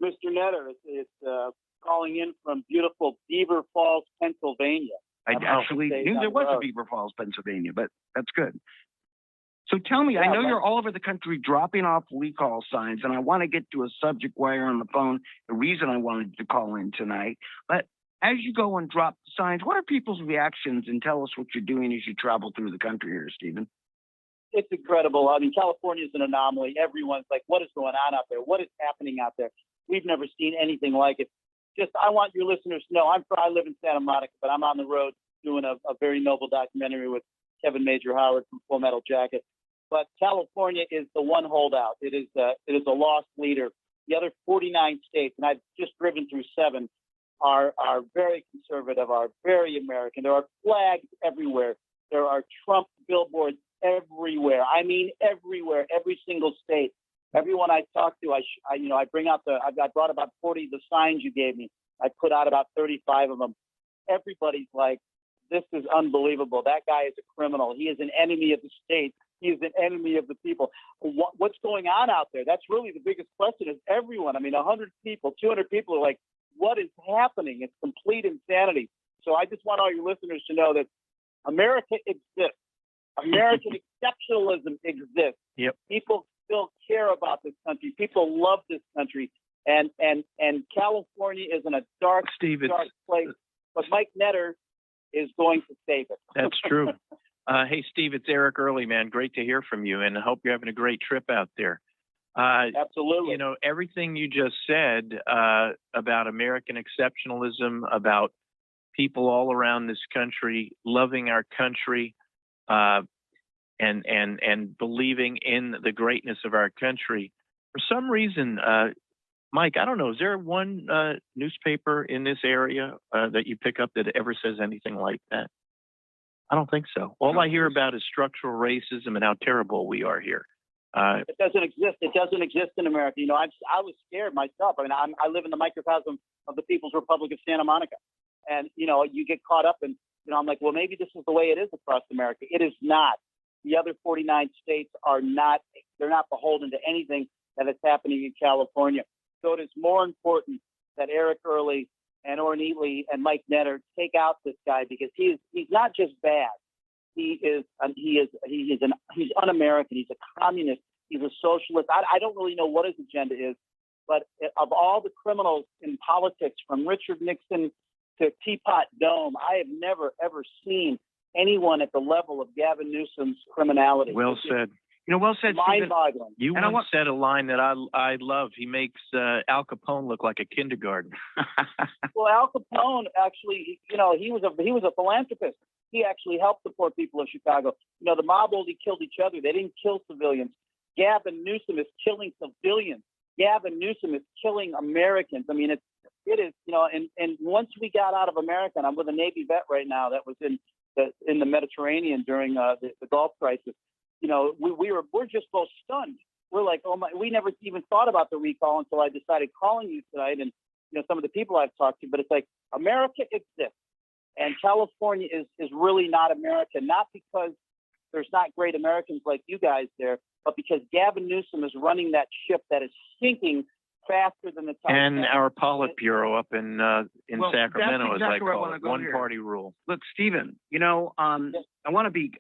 Mr. Netter, it's calling in from beautiful Beaver Falls, Pennsylvania. I actually knew there was a Beaver Falls, Pennsylvania, but that's good. So tell me, I know you're all over the country dropping off recall signs, and I want to get to a subject while you're on the phone, the reason I wanted to call in tonight. But as you go and drop the signs, what are people's reactions? And tell us what you're doing as you travel through the country here, Stephen. It's incredible. I mean, California is an anomaly. Everyone's like, what is going on out there? What is happening out there? We've never seen anything like it. I want your listeners to know I live in Santa Monica, but I'm on the road doing a very noble documentary with Kevin Major Howard from Full Metal Jacket. But California is the one holdout. It is a lost leader. The other 49 states, and I've just driven through 7, are very conservative, are very American. There are flags everywhere. There are Trump billboards everywhere. I mean, everywhere, every single state. Everyone I talk to, I bring out I brought about 40 of the signs you gave me. I put out about 35 of them. Everybody's like, this is unbelievable. That guy is a criminal. He is an enemy of the state. He is an enemy of the people. What's going on out there? That's really the biggest question. Is everyone? I mean, 100 people, 200 people are like, what is happening? It's complete insanity. So I just want all your listeners to know that America exists. American exceptionalism exists. Yep. People still care about this country. People love this country. And California is in a dark place. But Mike Netter is going to save it. That's true. Hey, Steve, it's Eric Early, man. Great to hear from you, and I hope you're having a great trip out there. Absolutely. You know, everything you just said about American exceptionalism, about people all around this country loving our country, and believing in the greatness of our country. For some reason, Mike, I don't know, is there one newspaper in this area that you pick up that ever says anything like that? I don't think so. All I hear about is structural racism and how terrible we are here. It doesn't exist. It doesn't exist in America. You know, I was scared myself. I mean, I live in the microcosm of the People's Republic of Santa Monica. And, you know, you get caught up in, you know, I'm like, well, maybe this is the way it is across America. It is not. The other 49 states are not, they're not beholden to anything that is happening in California. So it is more important that Eric Early and Orrin Eatley and Mike Netter take out this guy, because he's not just bad. He's un-American. He's a communist. He's a socialist. I don't really know what his agenda is, but of all the criminals in politics, from Richard Nixon to Teapot Dome, I have never, ever seen anyone at the level of Gavin Newsom's criminality. Well said. You know, well said, Stephen. Mind-boggling. You once said a line that I love. He makes Al Capone look like a kindergarten. Well, Al Capone actually, you know, he was a philanthropist. He actually helped the poor people of Chicago. You know, the mob only killed each other. They didn't kill civilians. Gavin Newsom is killing civilians. Gavin Newsom is killing Americans. I mean, it is, you know, and once we got out of America, and I'm with a Navy vet right now that was in the Mediterranean during the Gulf crisis. You know, we're just both stunned. We're like, oh my, we never even thought about the recall until I decided calling you tonight, and you know, some of the people I've talked to. But it's like, America exists, and California is really not America, not because there's not great Americans like you guys there, but because Gavin Newsom is running that ship that is sinking faster than the Titanic. And our Politburo up in Well, Sacramento, that's as I exactly where I call wanna it, go one here. party rule. Look, Stephen, you know, I want to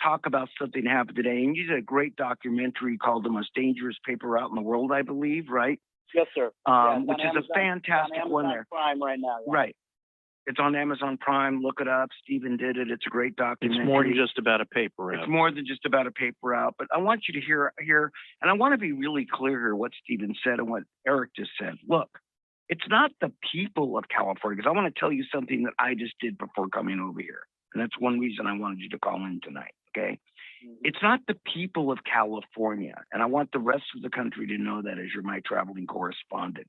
talk about something that happened today. And you did a great documentary called The Most Dangerous Paper Route in the World, I believe, right? Yes, sir. Which is a fantastic one there. Prime right now. Yeah. Right. It's on Amazon Prime. Look it up. Stephen did it. It's a great documentary. It's more than just about a paper route. It's more than just about a paper route. But I want you to hear, and I want to be really clear here what Stephen said and what Eric just said. Look, it's not the people of California, because I want to tell you something that I just did before coming over here. And that's one reason I wanted you to call in tonight, okay? It's not the people of California, and I want the rest of the country to know that as you're my traveling correspondent.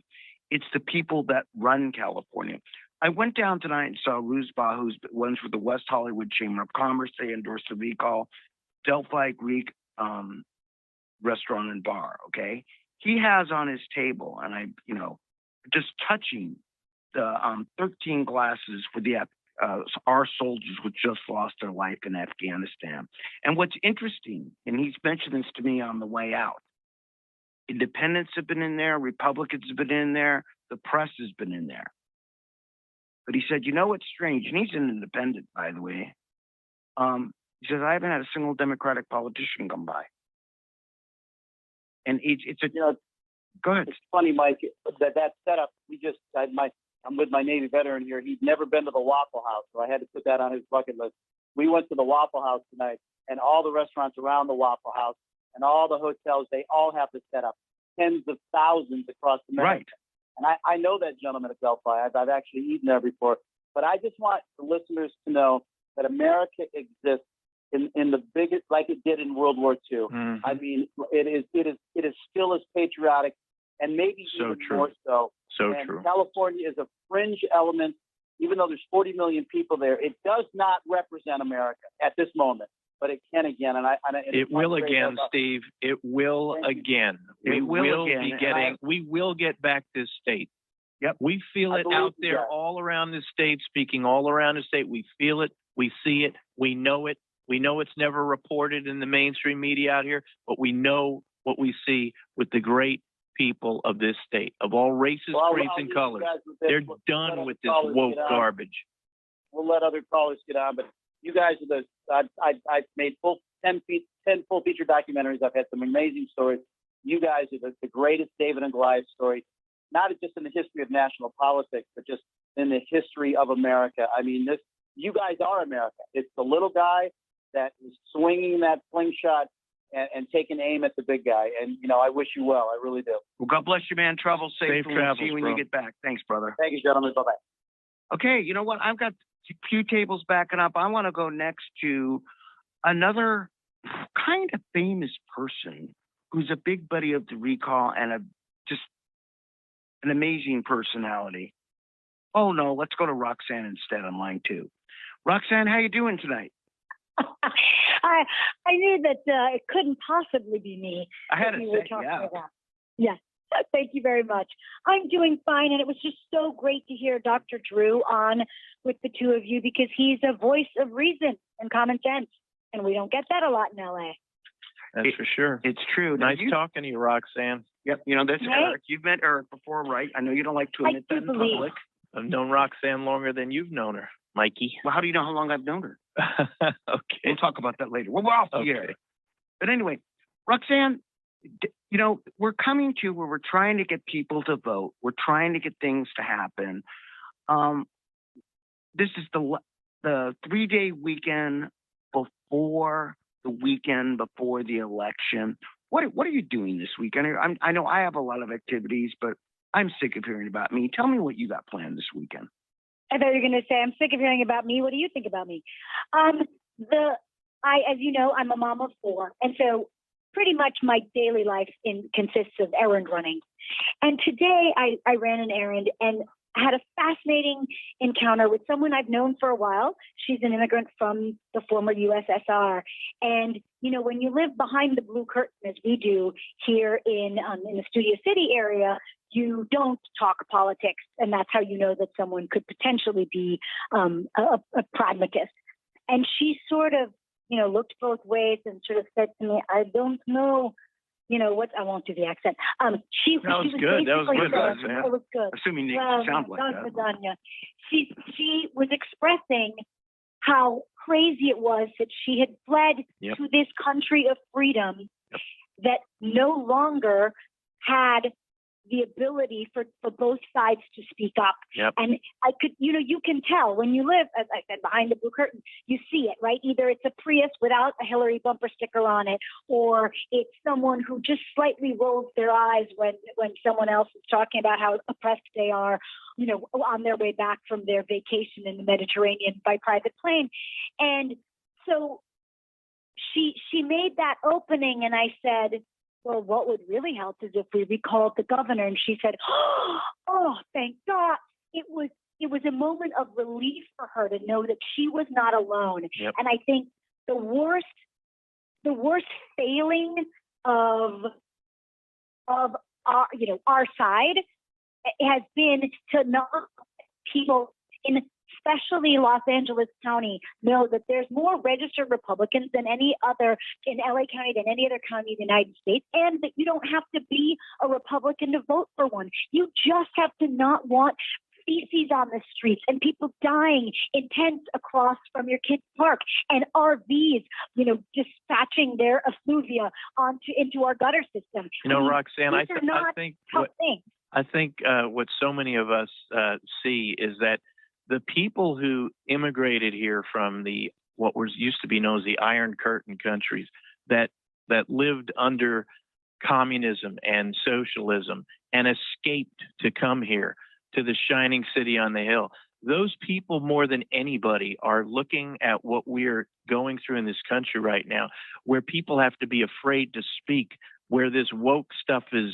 It's the people that run California. I went down tonight and saw Ruz Ba, who runs for the West Hollywood Chamber of Commerce. They endorsed the recall. Delphi Greek Restaurant and Bar, okay? He has on his table, and I, you know, just touching the 13 glasses for the our soldiers who just lost their life in Afghanistan. And what's interesting, and he's mentioned this to me on the way out, independents have been in there, Republicans have been in there, the press has been in there. But he said, you know what's strange? And he's an independent, by the way. He says, I haven't had a single Democratic politician come by. And it's a, You know, go ahead. it's funny, Mike, that setup. I'm with my Navy veteran here. He's never been to the Waffle House, so I had to put that on his bucket list. We went to the Waffle House tonight, and all the restaurants around the Waffle House and all the hotels, they all have this setup. Tens of thousands across America. Right. And I know that gentleman at Delphi. I've actually eaten there before. But I just want the listeners to know that America exists in the biggest, like it did in World War II. Mm-hmm. I mean, it is still as patriotic, and maybe So even true. more so. So And true. California is a fringe element, even though there's 40 million people there. It does not represent America at this moment, but it can again. And It will again, Steve. It will Thank you. again. It We will will again, be and getting. We will get back this state. Yep. We feel I it believe out you there guys. all around the state, speaking all around the state. We feel it. We see it. We know it. We know it's never reported in the mainstream media out here, but we know what we see with the great people of this state, of all races, Well, creeds, I'll and leave you colors. guys with this. They're Let done other with this callers woke get on. garbage. We'll let other callers get on, but you guys are I've made 10 full feature documentaries. I've had some amazing stories. You guys are the greatest David and Goliath story, not just in the history of national politics, but just in the history of America. I mean, you guys are America. It's the little guy that is swinging that slingshot and taking aim at the big guy. And, I wish you well. I really do. Well, God bless you, man. Travel safe. Safe We'll travels, see you when bro. you get back. Thanks, brother. Thank you, gentlemen. Bye-bye. Okay, you know what? I've got a few tables backing up. I want to go next to another kind of famous person who's a big buddy of the Recall and just an amazing personality. Oh no, let's go to Roxanne instead on line 2. Roxanne, how you doing tonight? I knew that it couldn't possibly be me. I had that to you were say, talking yeah. about. Yes. Thank you very much. I'm doing fine, and it was just so great to hear Dr. Drew on with the two of you because he's a voice of reason and common sense, and we don't get that a lot in LA. That's for sure. It's true. Now, Nice talking to you, Roxanne. Yep. That's Hey. Eric. You've met Eric before, right? I know you don't like to I admit do that in believe. public. I've known Roxanne longer than you've known her, Mikey. Well, how do you know how long I've known her? Okay. We'll talk about that later. We're off the air. Okay. But anyway, Roxanne, we're coming to where we're trying to get people to vote. We're trying to get things to happen. This is the 3-day weekend before the weekend before the election. What are you doing this weekend? I know I have a lot of activities, but I'm sick of hearing about me. Tell me what you got planned this weekend. I thought you were going to say, I'm sick of hearing about me. What do you think about me? As you know, I'm a mom of 4. And so pretty much my daily life consists of errand running. And today I ran an errand and had a fascinating encounter with someone I've known for a while. She's an immigrant from the former USSR. And, when you live behind the blue curtain, as we do here in the Studio City area, you don't talk politics. And that's how you know that someone could potentially be a pragmatist. And she sort of, looked both ways and sort of said to me, I don't know, I won't do the accent. She was good. That was basically good, saying- Roxanne. It was good. Assuming you Well, sound like thanks, that. Madonna. She was expressing how crazy it was that she had fled Yep. to this country of freedom that no longer had the ability for both sides to speak up. Yep. And I could, you can tell when you live, as I said, behind the blue curtain, you see it, right? Either it's a Prius without a Hillary bumper sticker on it, or it's someone who just slightly rolls their eyes when someone else is talking about how oppressed they are, on their way back from their vacation in the Mediterranean by private plane. And so she made that opening, and I said, well, what would really help is if we recalled the governor. And she said, oh, thank God. It was a moment of relief for her to know that she was not alone. Yep. And I think the worst failing of our side has been to not let people in especially Los Angeles County know that there's more registered Republicans than any other in LA County than any other county in the United States, and that you don't have to be a Republican to vote for one. You just have to not want feces on the streets and people dying in tents across from your kids' park and RVs, dispatching their effluvia into our gutter system. Roxanne, I these are not think tough things. what so many of us see is that the people who immigrated here from what was used to be known as the Iron Curtain countries that lived under communism and socialism and escaped to come here to the shining city on the hill. Those people, more than anybody, are looking at what we're going through in this country right now, where people have to be afraid to speak, where this woke stuff is,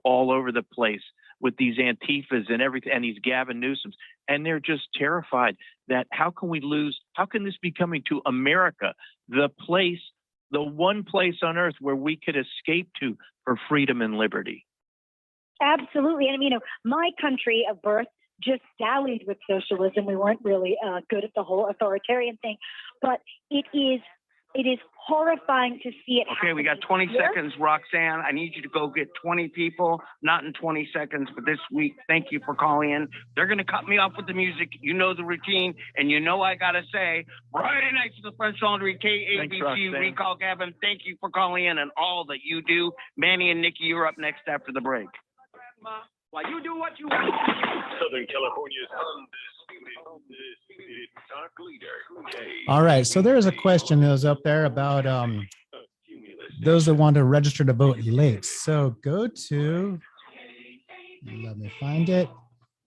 all over the place with these Antifas and everything, and these Gavin Newsoms. And they're just terrified that how can this be coming to America, the one place on earth where we could escape to for freedom and liberty? Absolutely. And my country of birth just dallied with socialism. We weren't really good at the whole authoritarian thing, but it is horrifying to see it. Okay, we got 20 seconds, Roxanne. I need you to go get 20 people, not in 20 seconds, but this week. Thank you for calling in. They're going to cut me off with the music. You know the routine, and I got to say, Friday nights at the French Laundry, KABC, Recall Gavin. Thank you for calling in and all that you do. Manny and Nikki, you're up next after the break. Why you do what you want. Southern California's undisputed talk leader. All right. So there is a question that was up there about those that want to register to vote late. So go to, let me find it.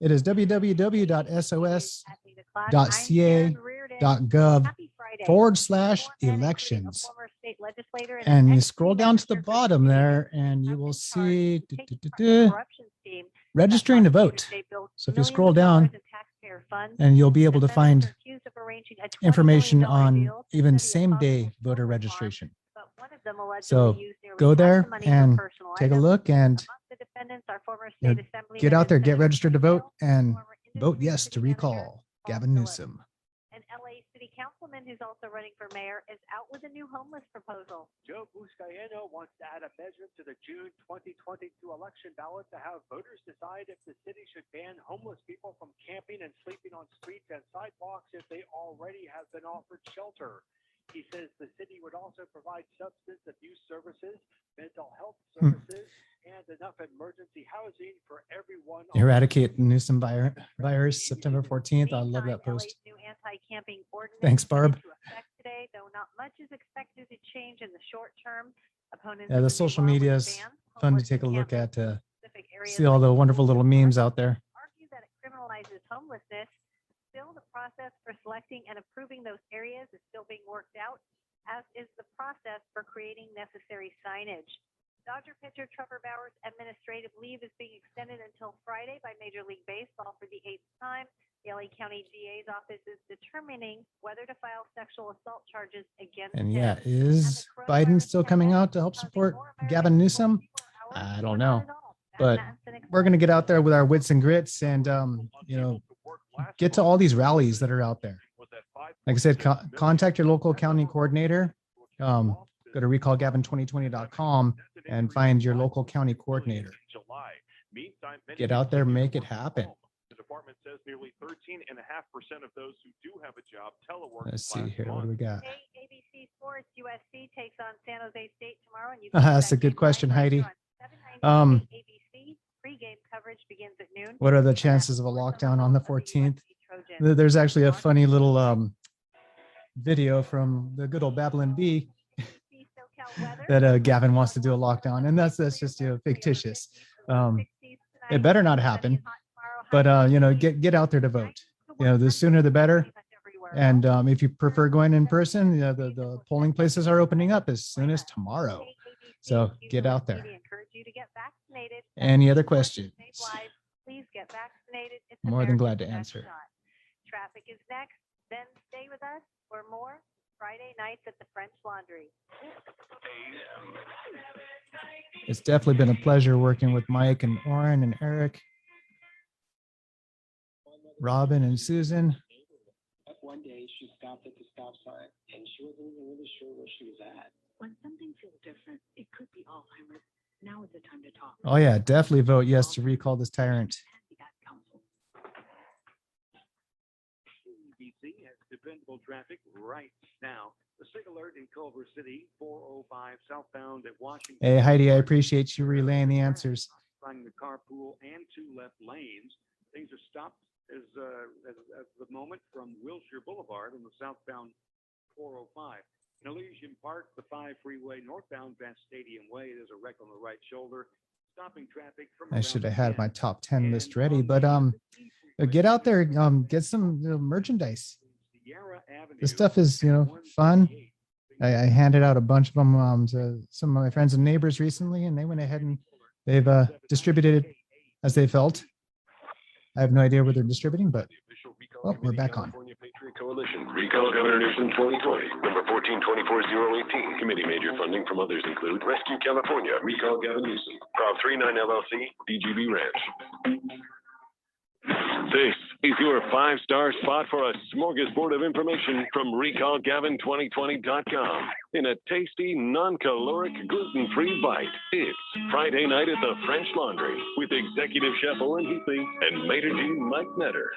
It is www.sos.ca.gov/elections. And you scroll down to the bottom there and you will see registering to vote. So if you scroll down, and you'll be able to find information on even same day voter registration. So go there and take a look and get out there, get registered to vote, and vote yes to recall Gavin Newsom. An LA City Councilman who's also running for mayor is out with a new homeless proposal. Joe Buscaino wants to add a measure to the June 2022 election ballot to have voters decide if the city should ban homeless people from camping and sleeping on streets and sidewalks if they already have been offered shelter. He says the city would also provide substance abuse services, mental health services, and enough emergency housing for everyone. Eradicate Newsom virus, September 14th. I love that post. New anti-camping ordinance Thanks, Barb. today, though not much is expected to change in the short term. Opponents Yeah, the social media is fun to take a look at to see all the wonderful little memes out there. Argue that it criminalizes homelessness. Still, the process for selecting and approving those areas is still being worked out, as is the process for creating necessary signage. Dodger pitcher Trevor Bauer's administrative leave is being extended until Friday by Major League Baseball for the 8th time. The LA County DA's office is determining whether to file sexual assault charges against And him. yeah, is Biden still coming out to help support Gavin Newsom? I don't know, but we're going to get out there with our wits and grits and, get to all these rallies that are out there. Like I said, contact your local county coordinator. Go to recallgavin2020.com and find your local county coordinator. Get out there, make it happen. The department says nearly 13.5% of those who do have a job telework. Let's see here. What do we got? ABC Sports USC takes on San Jose State tomorrow. And you That's a good question, Heidi. ABC pregame coverage begins at noon. What are the chances of a lockdown on the 14th? There's actually a funny little video from the good old Babylon Bee that Gavin wants to do a lockdown, and that's just fictitious. It better not happen, but get out there to vote. The sooner the better. And if you prefer going in person, the polling places are opening up as soon as tomorrow. So get out there. Any other questions? Please get vaccinated. More than glad to answer. Traffic is next. Then stay with us for more Friday nights at the French Laundry. It's definitely been a pleasure working with Mike and Oren and Eric, Robin and Susan. One day she stopped at the stop sign and she wasn't even really sure where she was at. When something feels different, it could be Alzheimer's. Now is the time to talk. Oh yeah, definitely vote yes to recall this tyrant. ABC has dependable traffic right now. The SIG alert in Culver City, 405 southbound at Washington. Hey Heidi, I appreciate you relaying the answers. Finding the carpool and 2 left lanes. Things are stopped as the moment from Wilshire Boulevard on the southbound 405. In Elysian Park, the 5 freeway northbound Vance Stadium Way, there's a wreck on the right shoulder, stopping traffic from. I should have had my top 10 list And ready, on but the E freeway, get out there, get some merchandise. Sierra Avenue, This stuff is, fun. I handed out a bunch of them to some of my friends and neighbors recently, and they went ahead and they've distributed it as they felt. I have no idea where they're distributing, but we're back on. California Patriot Coalition. Recall Governor Newsom 2020. Number 1424018. Committee major funding from others include Rescue California. Recall Gavin Newsom. Prop 39 LLC. DGB Ranch. This is your 5-star spot for a smorgasbord of information from recallgavin2020.com. In a tasty, non-caloric, gluten-free bite. It's Friday night at the French Laundry with Executive Chef Owen Heatley and Maitre d' Mike Netter.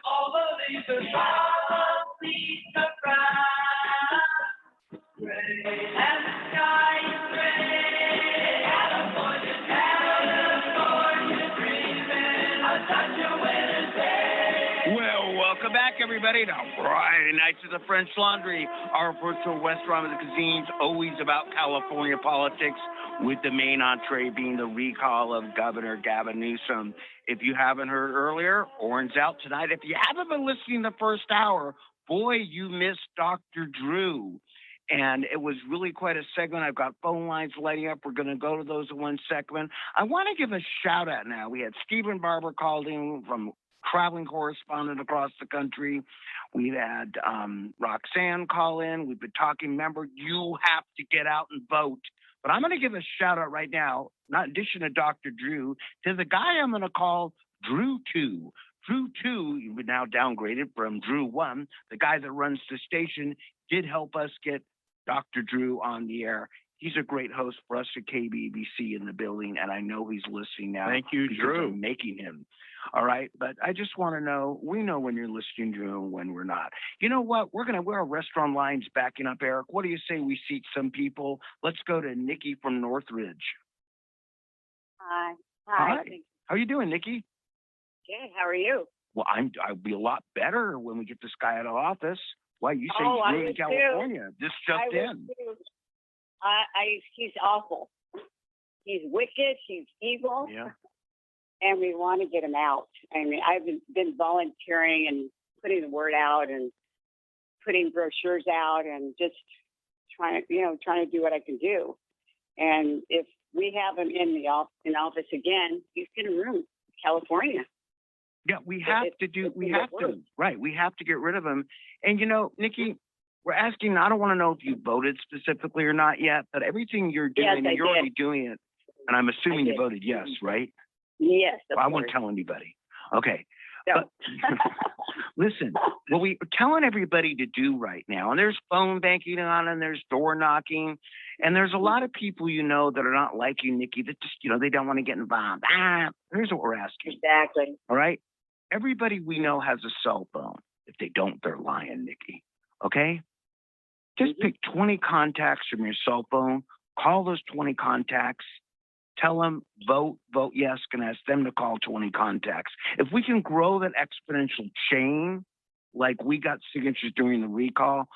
Well, welcome back, everybody, to Friday Nights at the French Laundry, our virtual restaurant with the cuisines, always about California politics, with the main entree being the recall of Governor Gavin Newsom. If you haven't heard earlier, Orin's out tonight. If you haven't been listening the first hour, boy, you missed Dr. Drew. And it was really quite a segment. I've got phone lines lighting up. We're going to go to those in one segment. I want to give a shout out now. We had Stephen Barber called in from traveling correspondent across the country. We've had Roxanne call in. We've been talking. Remember, you have to get out and vote. But I'm going to give a shout out right now, not in addition to Dr. Drew, to the guy I'm going to call Drew 2. Drew 2, you've been now downgraded from Drew 1. The guy that runs the station did help us get Dr. Drew on the air. He's a great host for us at KBBC in the building, and I know he's listening now. Thank you, because Drew. I'm making him. All right, but I just want to know, we know when you're listening, Drew, and when we're not. You know what? We're our restaurant lines backing up, Eric. What do you say we seat some people? Let's go to Nikki from Northridge. Hi. Hi. How you doing, Nikki? Good. How are you? Well, I'll be a lot better when we get this guy out of office. Why, you say Oh, I he's ruining would too. California. This just I would in. too. He's awful. He's wicked. He's evil. Yeah. And we want to get him out. I mean, I've been volunteering and putting the word out and putting brochures out and just trying to do what I can do. And if we have him in office again, he's going to ruin California. Yeah, we have to get rid of him. And, Nikki, we're asking, I don't want to know if you voted specifically or not yet, but everything you're doing, Yes, and I you're already did. doing it. And I'm assuming I you did. voted yes, right? Yes. Well, I won't tell anybody. Okay. No. But listen, what we're telling everybody to do right now, and there's phone banking on, and there's door knocking, and there's a lot of people that are not like you, Nikki, that just, they don't want to get involved. Here's what we're asking. Exactly. All right? Everybody we know has a cell phone. If they don't, they're lying, Nikki. Okay? Just pick 20 contacts from your cell phone, call those 20 contacts, tell them vote yes, and ask them to call 20 contacts. If we can grow that exponential chain, like we got signatures during the recall,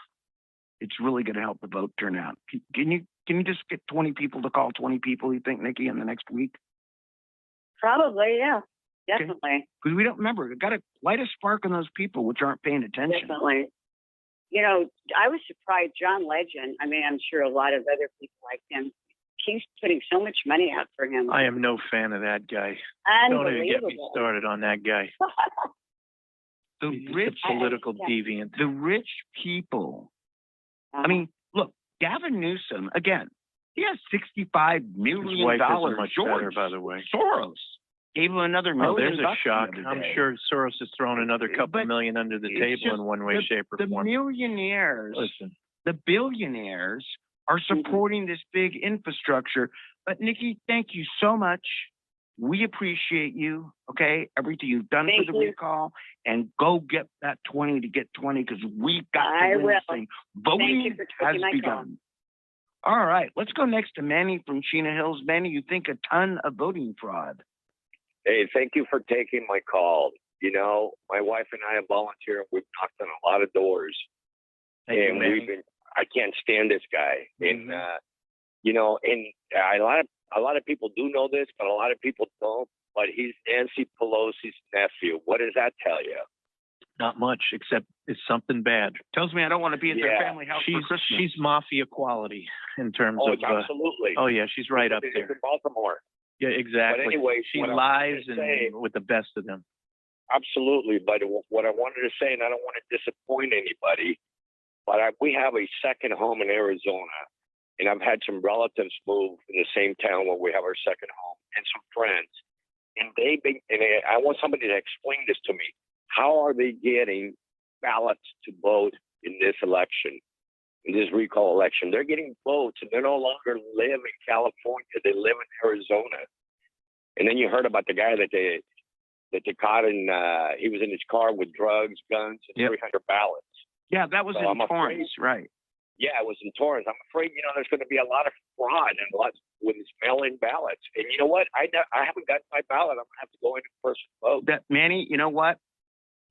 it's really going to help the vote turnout. Can you just get 20 people to call 20 people, you think, Nikki, in the next week? Probably, yeah. Definitely. Because we don't remember. We've got to light a spark on those people which aren't paying attention. Definitely. I was surprised. John Legend, I mean, I'm sure a lot of other people like him, keeps putting so much money out for him. I am no fan of that guy. Don't even get me started on that guy. He's a political deviant. The rich people. I mean, look, Gavin Newsom, again, he has $65 million. His wife isn't much better, by the way. Soros gave him another $1 million. There's a bucks the shock. other I'm day. sure Soros has thrown another couple million under the it's table just in one way, shape, or the form. millionaires, Listen, the billionaires are supporting this big infrastructure. But Nikki, thank you so much. We appreciate you. Okay, everything you've done Thank for the you. recall, and go get that 20 to get 20 because we've got I to win will. this thing. Voting Thank you for has taking my call. begun. All right, let's go next to Manny from Chino Hills. Manny, you think a ton of voting fraud. Hey, thank you for taking my call. My wife and I have volunteered. We've knocked on a lot of doors, thank you, and Manny. we've been I can't stand this guy. And you know, and a lot of people do know this, but a lot of people don't. But he's Nancy Pelosi's nephew. What does that tell you? Not much, except it's something bad. Tells me I don't want to be at their family house for Christmas. She's mafia quality in terms of. Absolutely. Oh yeah, she's right up It's there. in Baltimore. Yeah, exactly. But anyway, she what I lies wanted to say- with the best of them. Absolutely. But what I wanted to say, and I don't want to disappoint anybody, but we have a second home in Arizona, and I've had some relatives move in the same town where we have our second home, and some friends. And I want somebody to explain this to me. How are they getting ballots to vote in this election, in this recall election? They're getting votes, and they no longer live in California. They live in Arizona. And then you heard about the guy that they caught in. He was in his car with drugs, guns, and 300 ballots. Yeah, that was in Torrance, right? Yeah, it was in Torrance. I'm afraid, there's going to be a lot of fraud and lots with these mail-in ballots. And you know what? I haven't gotten my ballot. I'm going to have to go in person vote. That Manny, you know what?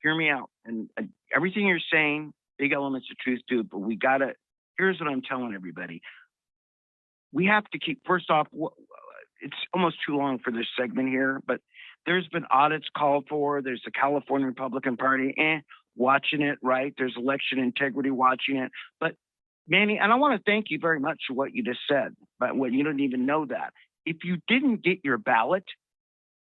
Hear me out. And everything you're saying, big elements of truth to it. But we gotta. Here's what I'm telling everybody. We have to keep. First off, it's almost too long for this segment here, but there's been audits called for. There's the California Republican Party, watching it, right? There's election integrity watching it. But Manny, and I want to thank you very much for what you just said, but when you don't even know that. If you didn't get your ballot,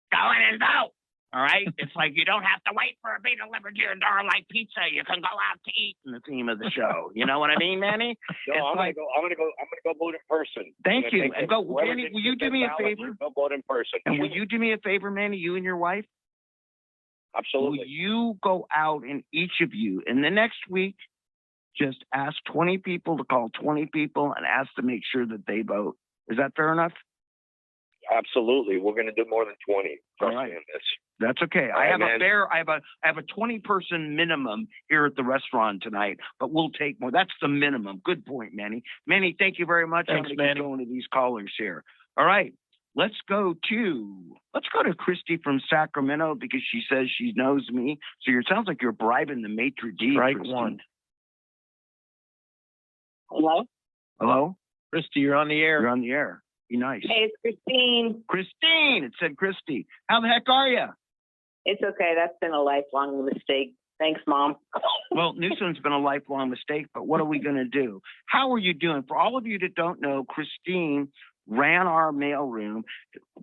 go in and vote. All right? It's like you don't have to wait for it to be delivered to your door like pizza. You can go out to eat in the theme of the show. You know what I mean, Manny? No, I'm gonna go vote in person. Thank you. And go, whoever Manny, didn't will you get do their me a ballot, favor? Go vote in person. And will you do me a favor, Manny, you and your wife? Absolutely. Will you go out and each of you in the next week, just ask 20 people to call 20 people and ask to make sure that they vote? Is that fair enough? Absolutely. We're going to do more than 20. Trust All right. me on this. That's okay. I have a 20-person minimum here at the restaurant tonight, but we'll take more. That's the minimum. Good point, Manny. Manny, thank you very much. Thanks, I'm going to keep going to these callers here. All right. Let's go to Christy from Sacramento because she says she knows me. So it sounds like you're bribing the maitre d'. Strike Christy. one. Hello? Hello? Christy, you're on the air. You're on the air. Be nice. Hey, it's Christine. Christine, it said Christy. How the heck are you? It's okay. That's been a lifelong mistake. Thanks, Mom. Well, Newsom's been a lifelong mistake, but what are we going to do? How are you doing? For all of you that don't know, Christine ran our mailroom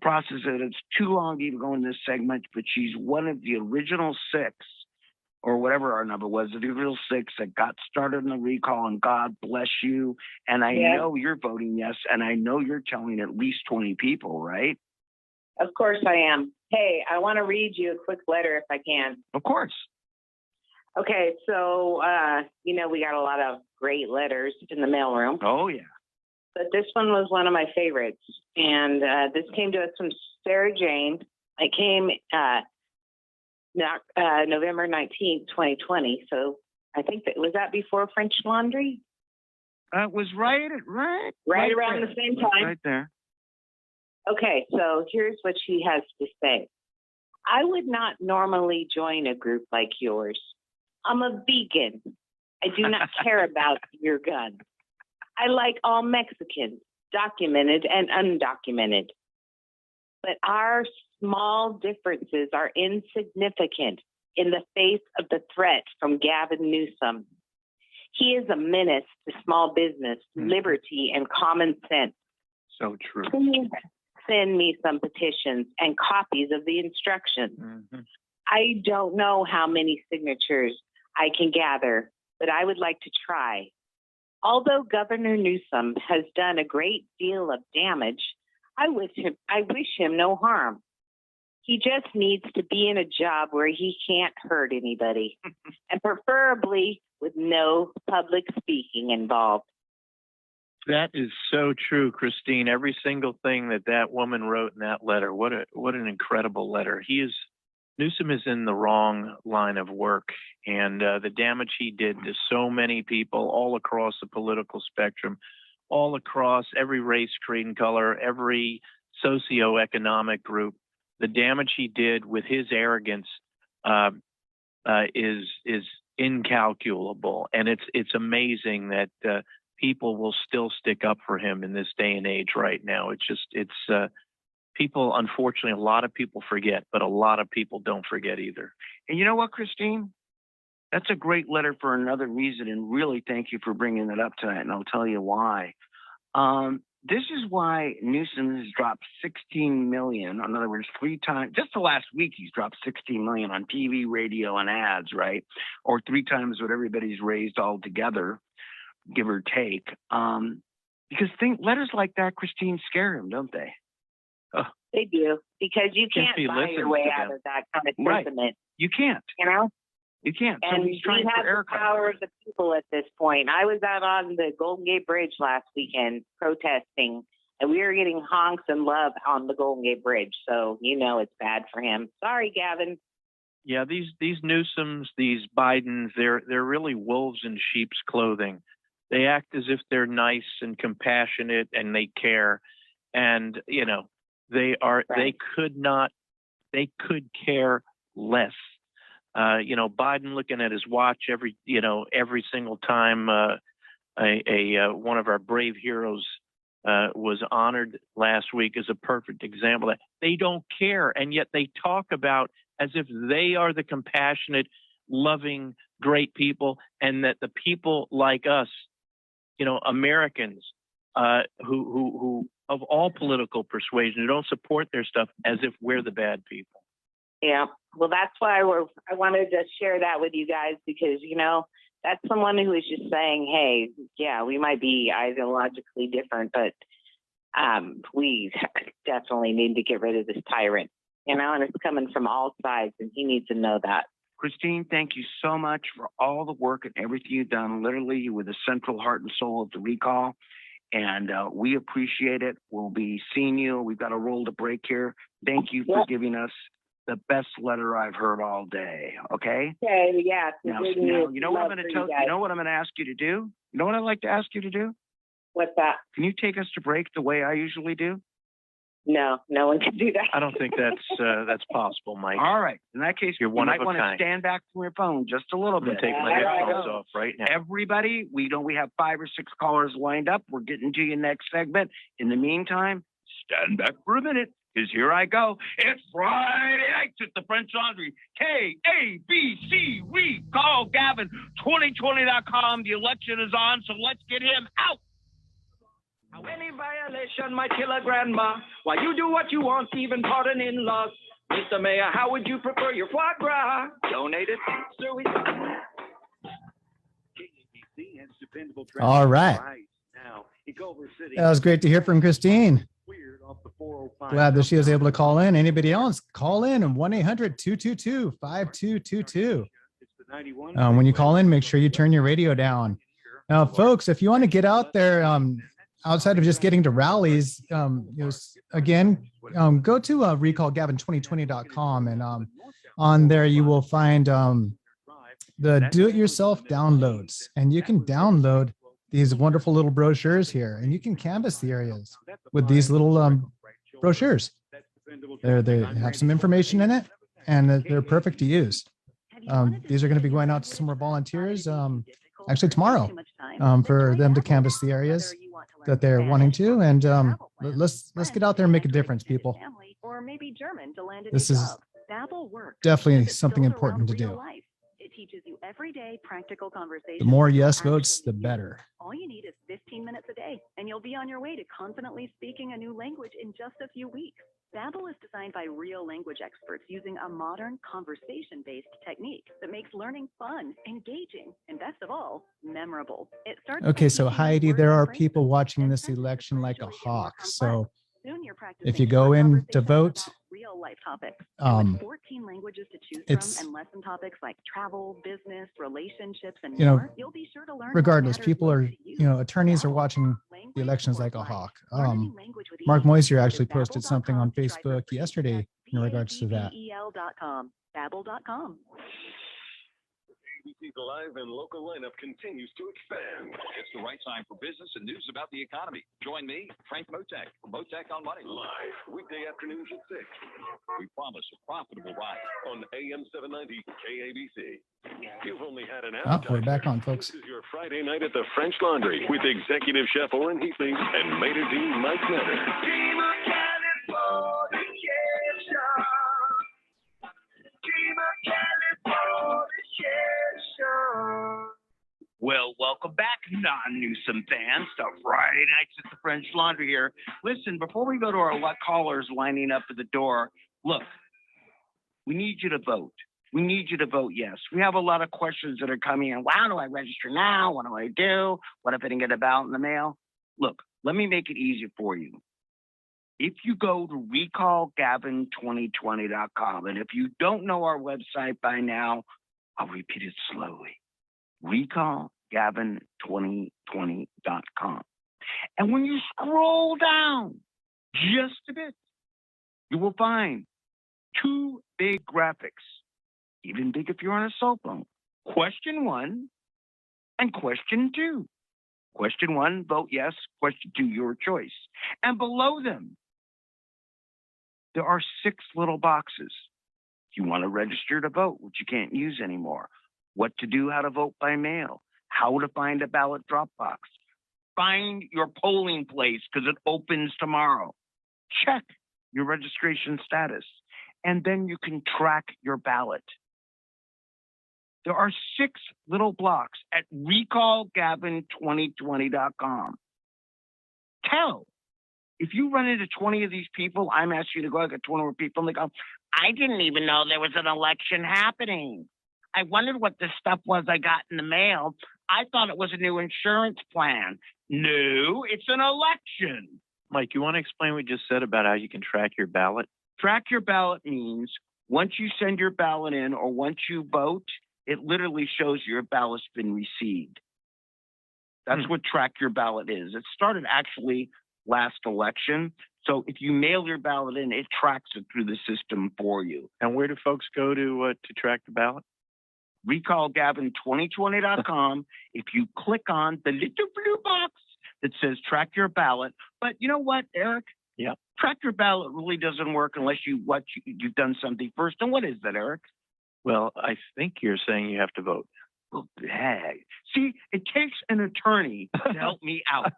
process. It's too long to even go in this segment, but she's one of the original 6 or whatever our number was, the original 6 that got started in the recall, and God bless you. And I know you're voting yes, and I know you're telling at least 20 people, right? Of course I am. Hey, I want to read you a quick letter if I can. Of course. Okay, so, we got a lot of great letters in the mailroom. Oh, yeah. But this one was one of my favorites. And this came to us from Sarah Jane. It came November 19th, 2020. So I think was that before French Laundry? It was right around the same time. Right there. Okay, so here's what she has to say. I would not normally join a group like yours. I'm a vegan. I do not care about your gun. I like all Mexicans, documented and undocumented. But our small differences are insignificant in the face of the threat from Gavin Newsom. He is a menace to small business, liberty, and common sense. So true. Please send me some petitions and copies of the instructions. Mm-hmm. I don't know how many signatures I can gather, but I would like to try. Although Governor Newsom has done a great deal of damage, I wish him no harm. He just needs to be in a job where he can't hurt anybody, and preferably with no public speaking involved. That is so true, Christine. Every single thing that woman wrote in that letter. What an incredible letter. Newsom is in the wrong line of work, and the damage he did to so many people all across the political spectrum, all across every race, creed, and color, every socioeconomic group. The damage he did with his arrogance is incalculable, and it's amazing that people will still stick up for him in this day and age right now. People, unfortunately, a lot of people forget, but a lot of people don't forget either. And you know what, Christine? That's a great letter for another reason, and really thank you for bringing that up tonight, and I'll tell you why. This is why Newsom has dropped 16 million. In other words, 3 times, just the last week, he's dropped 16 million on TV, radio, and ads, right? Or 3 times what everybody's raised all together, give or take. Because letters like that, Christine, scare him, don't they? They do, because you can't buy your way out of that kind of sentiment. Right. You can't. You know? You can't. And so he's trying we have for the power of the people at this point. I was out on the Golden Gate Bridge last weekend protesting, and we were getting honks and love on the Golden Gate Bridge. So you know it's bad for him. Sorry, Gavin. Yeah, these Newsoms, these Bidens, they're really wolves in sheep's clothing. They act as if they're nice and compassionate and they care, and you know they are. Right. They could care less. Biden looking at his watch every single time one of our brave heroes was honored last week is a perfect example that they don't care, and yet they talk about as if they are the compassionate, loving, great people, and that the people like us, Americans who of all political persuasion, who don't support their stuff, as if we're the bad people. Yeah, well, that's why I wanted to share that with you guys, because, that's someone who is just saying, hey, yeah, we might be ideologically different, but we definitely need to get rid of this tyrant, and it's coming from all sides, and he needs to know that. Christine, thank you so much for all the work and everything you've done. Literally, you were the central heart and soul of the recall, and we appreciate it. We'll be seeing you. We've got a roll to break here. Thank you for giving us the best letter I've heard all day. Okay. Okay. Yeah. Now, you know what I'm going to tell you. You know what I'm going to ask you to do. You know what I'd like to ask you to do. What's that? Can you take us to break the way I usually do? No, no one can do that. I don't think that's possible, Mike. All right. In that case, you might want to stand back from your phone just a little bit. Take my headphones off right now. Everybody, we have 5 or 6 callers lined up. We're getting to your next segment. In the meantime, stand back for a minute, because here I go. It's Friday night at the French Laundry. KABC. We call Gavin. 2020.com. The election is on, so let's get him out. How any violation might kill a grandma. Why you do what you want, even pardon in laws. Mr. Mayor, how would you prefer your foie gras? Donate it. Sir, we... All right. That was great to hear from Christine. Glad that she was able to call in. Anybody else, call in at 1-800-222-5222. When you call in, make sure you turn your radio down. Now, folks, if you want to get out there, outside of just getting to rallies, again, go to recallgavin2020.com, and on there you will find the do-it-yourself downloads, and you can download these wonderful little brochures here, and you can canvass the areas with these little brochures. They have some information in it, and they're perfect to use. These are going to be going out to some more volunteers actually tomorrow for them to canvass the areas that they're wanting to, and let's get out there and make a difference, people. This is definitely something important to do. It teaches you everyday practical conversation. The more yes votes, the better. All you need is 15 minutes a day, and you'll be on your way to confidently speaking a new language in just a few weeks. Babbel is designed by real language experts using a modern conversation-based technique that makes learning fun, engaging, and best of all, memorable. It starts. Okay, so Heidi, there are people watching this election like a hawk. So if you go in to vote, real life topics. 14 languages to choose it's, from, and lesson topics like travel, business, relationships, and you know, more. You'll be sure to learn. Regardless, people are, attorneys are watching the elections like a hawk. Mark Moisier actually posted something on Facebook yesterday in regards to that. Babbel.com. KABC's live and local lineup continues to expand. It's the right time for business and news about the economy. Join me, Frank Motek, from Motek on Money. Live, weekday afternoons at 6 We promise a profitable ride. on AM 790 KABC. You've only had an Oh, appetizer. we're back on, folks. This is your Friday night at the French Laundry with executive chef Oren Heatley and maitre d' Mike Netter. Well, welcome back, non-Newsom fans, to Friday Nights at the French Laundry here. Listen, before we go to our callers lining up at the door, look, we need you to vote. We need you to vote yes. We have a lot of questions that are coming in. Well, how do I register now? What do I do? What if I didn't get a ballot in the mail? Look, let me make it easy for you. If you go to recallgavin2020.com, and if you don't know our website by now, I'll repeat it slowly. recallgavin2020.com. And when you scroll down just a bit, you will find two big graphics, even big if you're on a cell phone. Question 1 and question 2. Question 1, vote yes. Question 2, your choice. And below them, there are 6 little boxes. If you want to register to vote, which you can't use anymore, what to do, how to vote by mail, how to find a ballot drop box, find your polling place because it opens tomorrow, check your registration status, and then you can track your ballot. There are 6 little blocks at recallgavin2020.com. If you run into 20 of these people, I'm asking you to go, I got 20 more people, and they go, I didn't even know there was an election happening. I wondered what this stuff was I got in the mail. I thought it was a new insurance plan. No, it's an election. Mike, you want to explain what you just said about how you can track your ballot? Track your ballot means once you send your ballot in or once you vote, it literally shows your ballot's been received. That's what track your ballot is. It started actually last election. So if you mail your ballot in, it tracks it through the system for you. And where do folks go to track the ballot? Recallgavin2020.com. If you click on the little blue box that says track your ballot, but you know what, Eric? Yeah. Track your ballot really doesn't work unless you've done something first. And what is that, Eric? Well, I think you're saying you have to vote. Well, hey, see, it takes an attorney to help me out.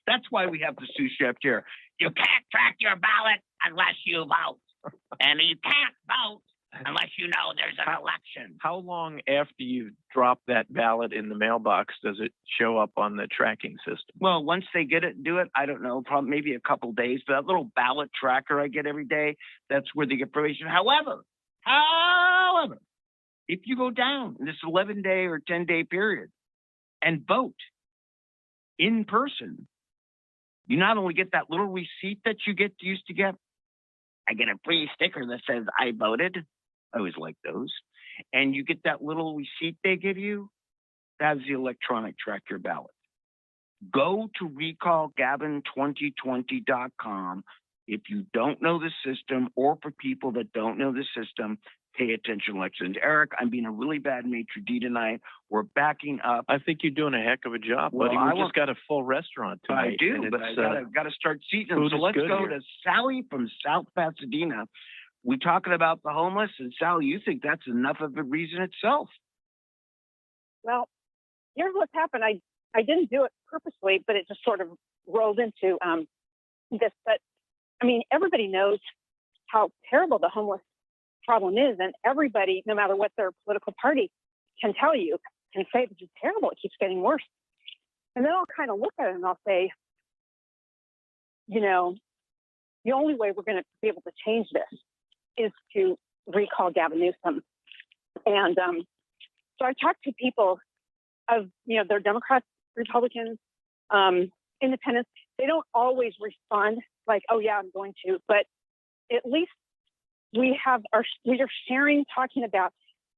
That's why we have the sous chef here. You can't track your ballot unless you vote. And you can't vote unless you know there's an election. How long after you drop that ballot in the mailbox does it show up on the tracking system? Well, once they get it and do it, I don't know, probably maybe a couple days. But that little ballot tracker I get every day, that's where they get information. However, if you go down in this 11-day or 10-day period and vote in person, you not only get that little receipt that you used to get, I get a free sticker that says I voted. I always like those. And you get that little receipt they give you. That's the electronic track your ballot. Go to recallgavin2020.com. If you don't know the system, or for people that don't know the system, pay attention elections. Eric, I'm being a really bad maitre d' tonight. We're backing up. I think you're doing a heck of a job, buddy. Well, We just got a full restaurant tonight. I do, but I got to start seating them. food So is let's good go here. to Sally from South Pasadena. We're talking about the homeless, and Sally, you think that's enough of a reason itself? Well, here's what's happened. I didn't do it purposely, but it just sort of rolled into this. But I mean, everybody knows how terrible the homeless problem is, and everybody, no matter what their political party, can tell you, can say this is terrible. It keeps getting worse. And then I'll kind of look at it and I'll say, you know, the only way we're going to be able to change this is to recall Gavin Newsom. And so I talked to people of, you know, they're Democrats, Republicans, independents. They don't always respond like, oh yeah, I'm going to, but at least we are sharing, talking about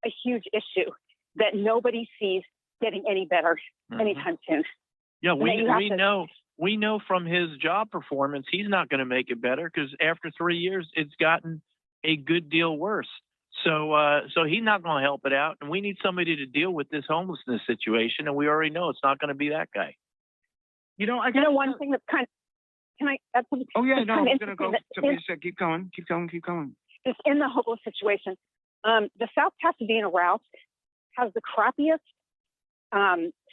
a huge issue that nobody sees getting any better anytime soon. Yeah, And that you have to- we know from his job performance, he's not going to make it better because after 3 years, it's gotten a good deal worse. So he's not going to help it out, and we need somebody to deal with this homelessness situation, and we already know it's not going to be that guy. You know, one thing that's kind of, can I add something? Oh yeah, that's no, kind I'm of gonna go. interesting that Somebody is- said, keep going. It's in the homeless situation. The South Pasadena route has the crappiest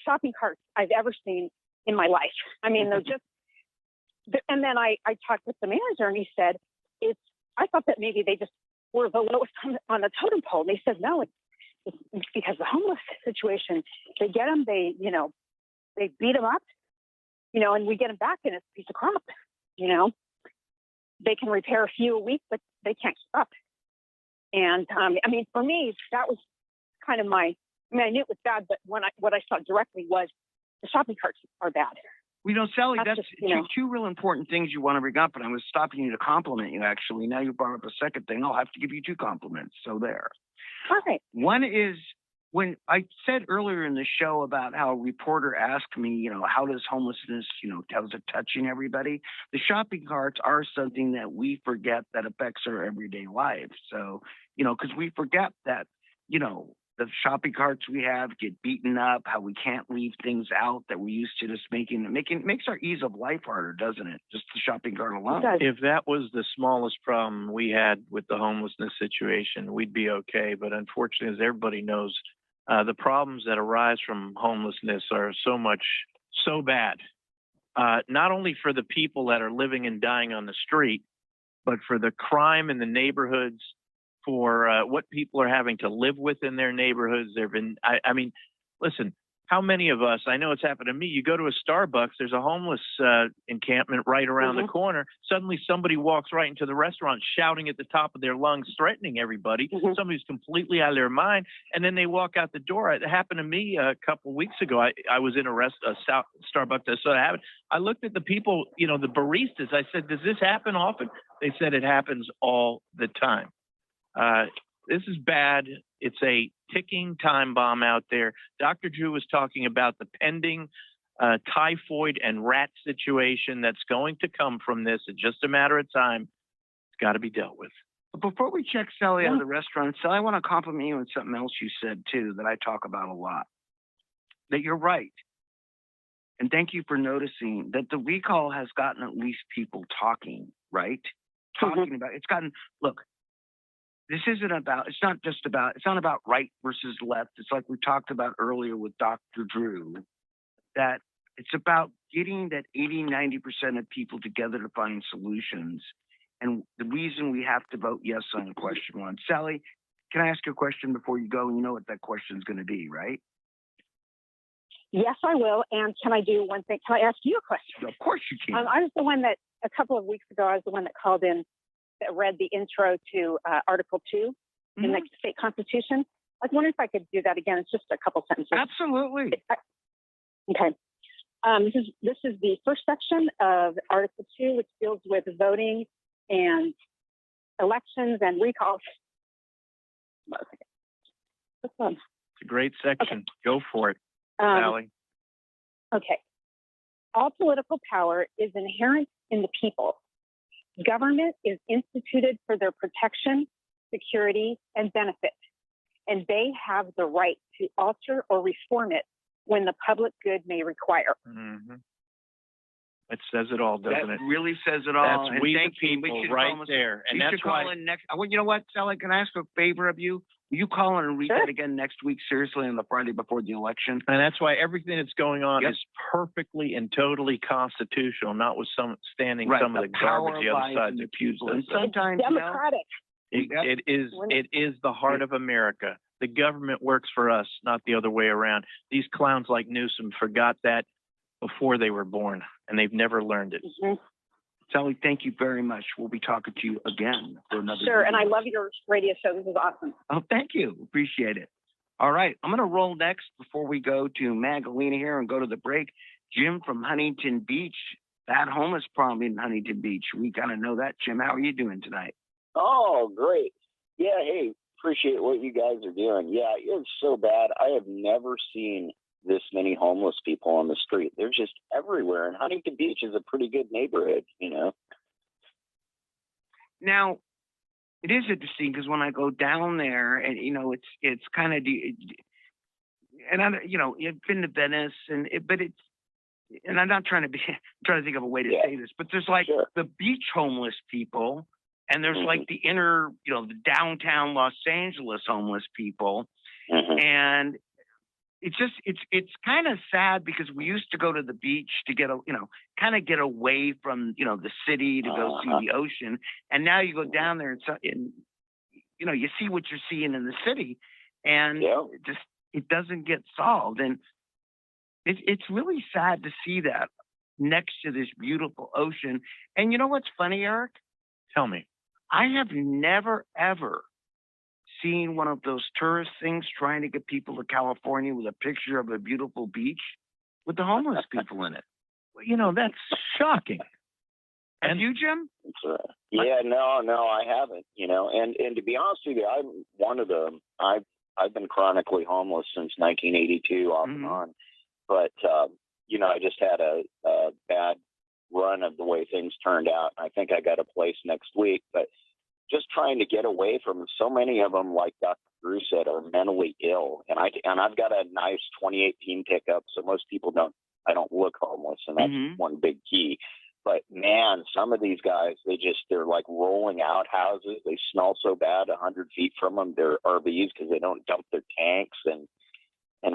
shopping carts I've ever seen in my life. I mean, they're just. And then I talked with the manager, and he said, I thought that maybe they just were the lowest on the totem pole. And they said, no, it's because the homeless situation. They get them, they beat them up, and we get them back, and it's a piece of crap. They can repair a few a week, but they can't keep up. And I mean, for me, that was kind of I knew it was bad, but what I saw directly was the shopping carts are bad. Sally, that's just, two real important things you want to bring up, and I was stopping you to compliment you, actually. Now you brought up a second thing. I'll have to give you two compliments. So there. All right. One is when I said earlier in the show about how a reporter asked me, how does homelessness, how's it touching everybody? The shopping carts are something that we forget that affects our everyday life. So, because we forget that, the shopping carts we have get beaten up, how we can't leave things out that we used to just makes our ease of life harder, doesn't it? Just the shopping cart alone. If that was the smallest problem we had with the homelessness situation, we'd be okay. But unfortunately, as everybody knows, the problems that arise from homelessness are so bad, not only for the people that are living and dying on the street, but for the crime in the neighborhoods, for what people are having to live with in their neighborhoods. I mean, listen, how many of us, I know it's happened to me, you go to a Starbucks, there's a homeless encampment right around the corner. Suddenly somebody walks right into the restaurant shouting at the top of their lungs, threatening everybody. Somebody's completely out of their mind. And then they walk out the door. It happened to me a couple weeks ago. I was in a Starbucks. I saw it happen. I looked at the people, the baristas. I said, does this happen often? They said it happens all the time. This is bad. It's a ticking time bomb out there. Dr. Drew was talking about the pending typhoid and rat situation that's going to come from this. It's just a matter of time. It's got to be dealt with. Before we check Sally out of the restaurant, Sally, I want to compliment you on something else you said, too, that I talk about a lot. That you're right. And thank you for noticing that the recall has gotten at least people talking, right? Talking about it's gotten, look, this isn't about, it's not about right versus left. It's like we talked about earlier with Dr. Drew, that it's about getting that 80-90% of people together to find solutions. And the reason we have to vote yes on question one. Sally, can I ask you a question before you go? You know what that question is going to be, right? Yes, I will. And can I do one thing? Can I ask you a question? Of course you can. I was the one that a couple of weeks ago, I was the one that called in that read the intro to Article 2 in the state constitution. I was wondering if I could do that again. It's just a couple sentences. Absolutely. Okay. This is the first section of Article 2, which deals with voting and elections and recalls. It's a great section. Okay. Go for it, Sally. Okay. All political power is inherent in the people. Government is instituted for their protection, security, and benefit, and they have the right to alter or reform it when the public good may require. It says it all, doesn't it? That really says it all. That's and we the people right there. And that's why. You know what, Sally, can I ask a favor of you? Will you call in and read that again next week, seriously, on the Friday before the election? And that's why everything that's going on is perfectly and totally constitutional, not with some of the garbage the other side of the pews. And sometimes, democratic. It is the heart of America. The government works for us, not the other way around. These clowns like Newsom forgot that before they were born, and they've never learned it. Sally, thank you very much. We'll be talking to you again for another Sure, video. and I love your radio show. This is awesome. Oh, thank you. Appreciate it. All right, I'm going to roll next before we go to Magdalena here and go to the break. Jim from Huntington Beach, that homeless problem in Huntington Beach. We kind of know that. Jim, how are you doing tonight? Oh, great. Yeah, hey, appreciate what you guys are doing. Yeah, it's so bad. I have never seen this many homeless people on the street. They're just everywhere. And Huntington Beach is a pretty good neighborhood, Now, it is interesting because when I go down there, and it's kind of, and I, I've been to Venice, and I'm not trying to be, I'm trying to think of a way to say this, but there's like the beach homeless people, and there's like the inner, the downtown Los Angeles homeless people, and it's kind of sad because we used to go to the beach to get kind of get away from the city to go see the ocean, and now you go down there and you see what you're seeing in the city, and it doesn't get solved, and it's really sad to see that next to this beautiful ocean. And you know what's funny, Eric? Tell me. I have never ever seen one of those tourist things trying to get people to California with a picture of a beautiful beach with the homeless people in it. Well, that's shocking. Have you, Jim? Yeah, no, I haven't. And to be honest with you, I'm one of them. I've been chronically homeless since 1982, off and on. But I just had a bad run of the way things turned out. I think I got a place next week, but just trying to get away from so many of them, like Dr. Drew said, are mentally ill. And I've got a nice 2018 pickup, so most people I don't look homeless, and that's one big key. But man, some of these guys, they're like rolling out houses. They smell so bad 100 feet from them. They're RVs because they don't dump their tanks, and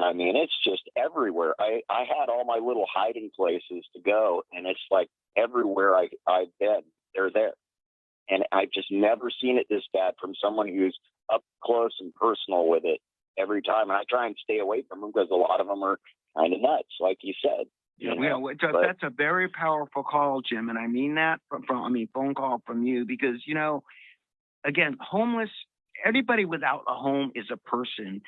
I mean, it's just everywhere. I had all my little hiding places to go, and it's like everywhere I've been, they're there. And I've just never seen it this bad from someone who's up close and personal with it every time. And I try and stay away from them because a lot of them are kind of nuts, like you said. That's a very powerful call, Jim, and I mean that phone call from you because again, homeless. Everybody without a home is a person.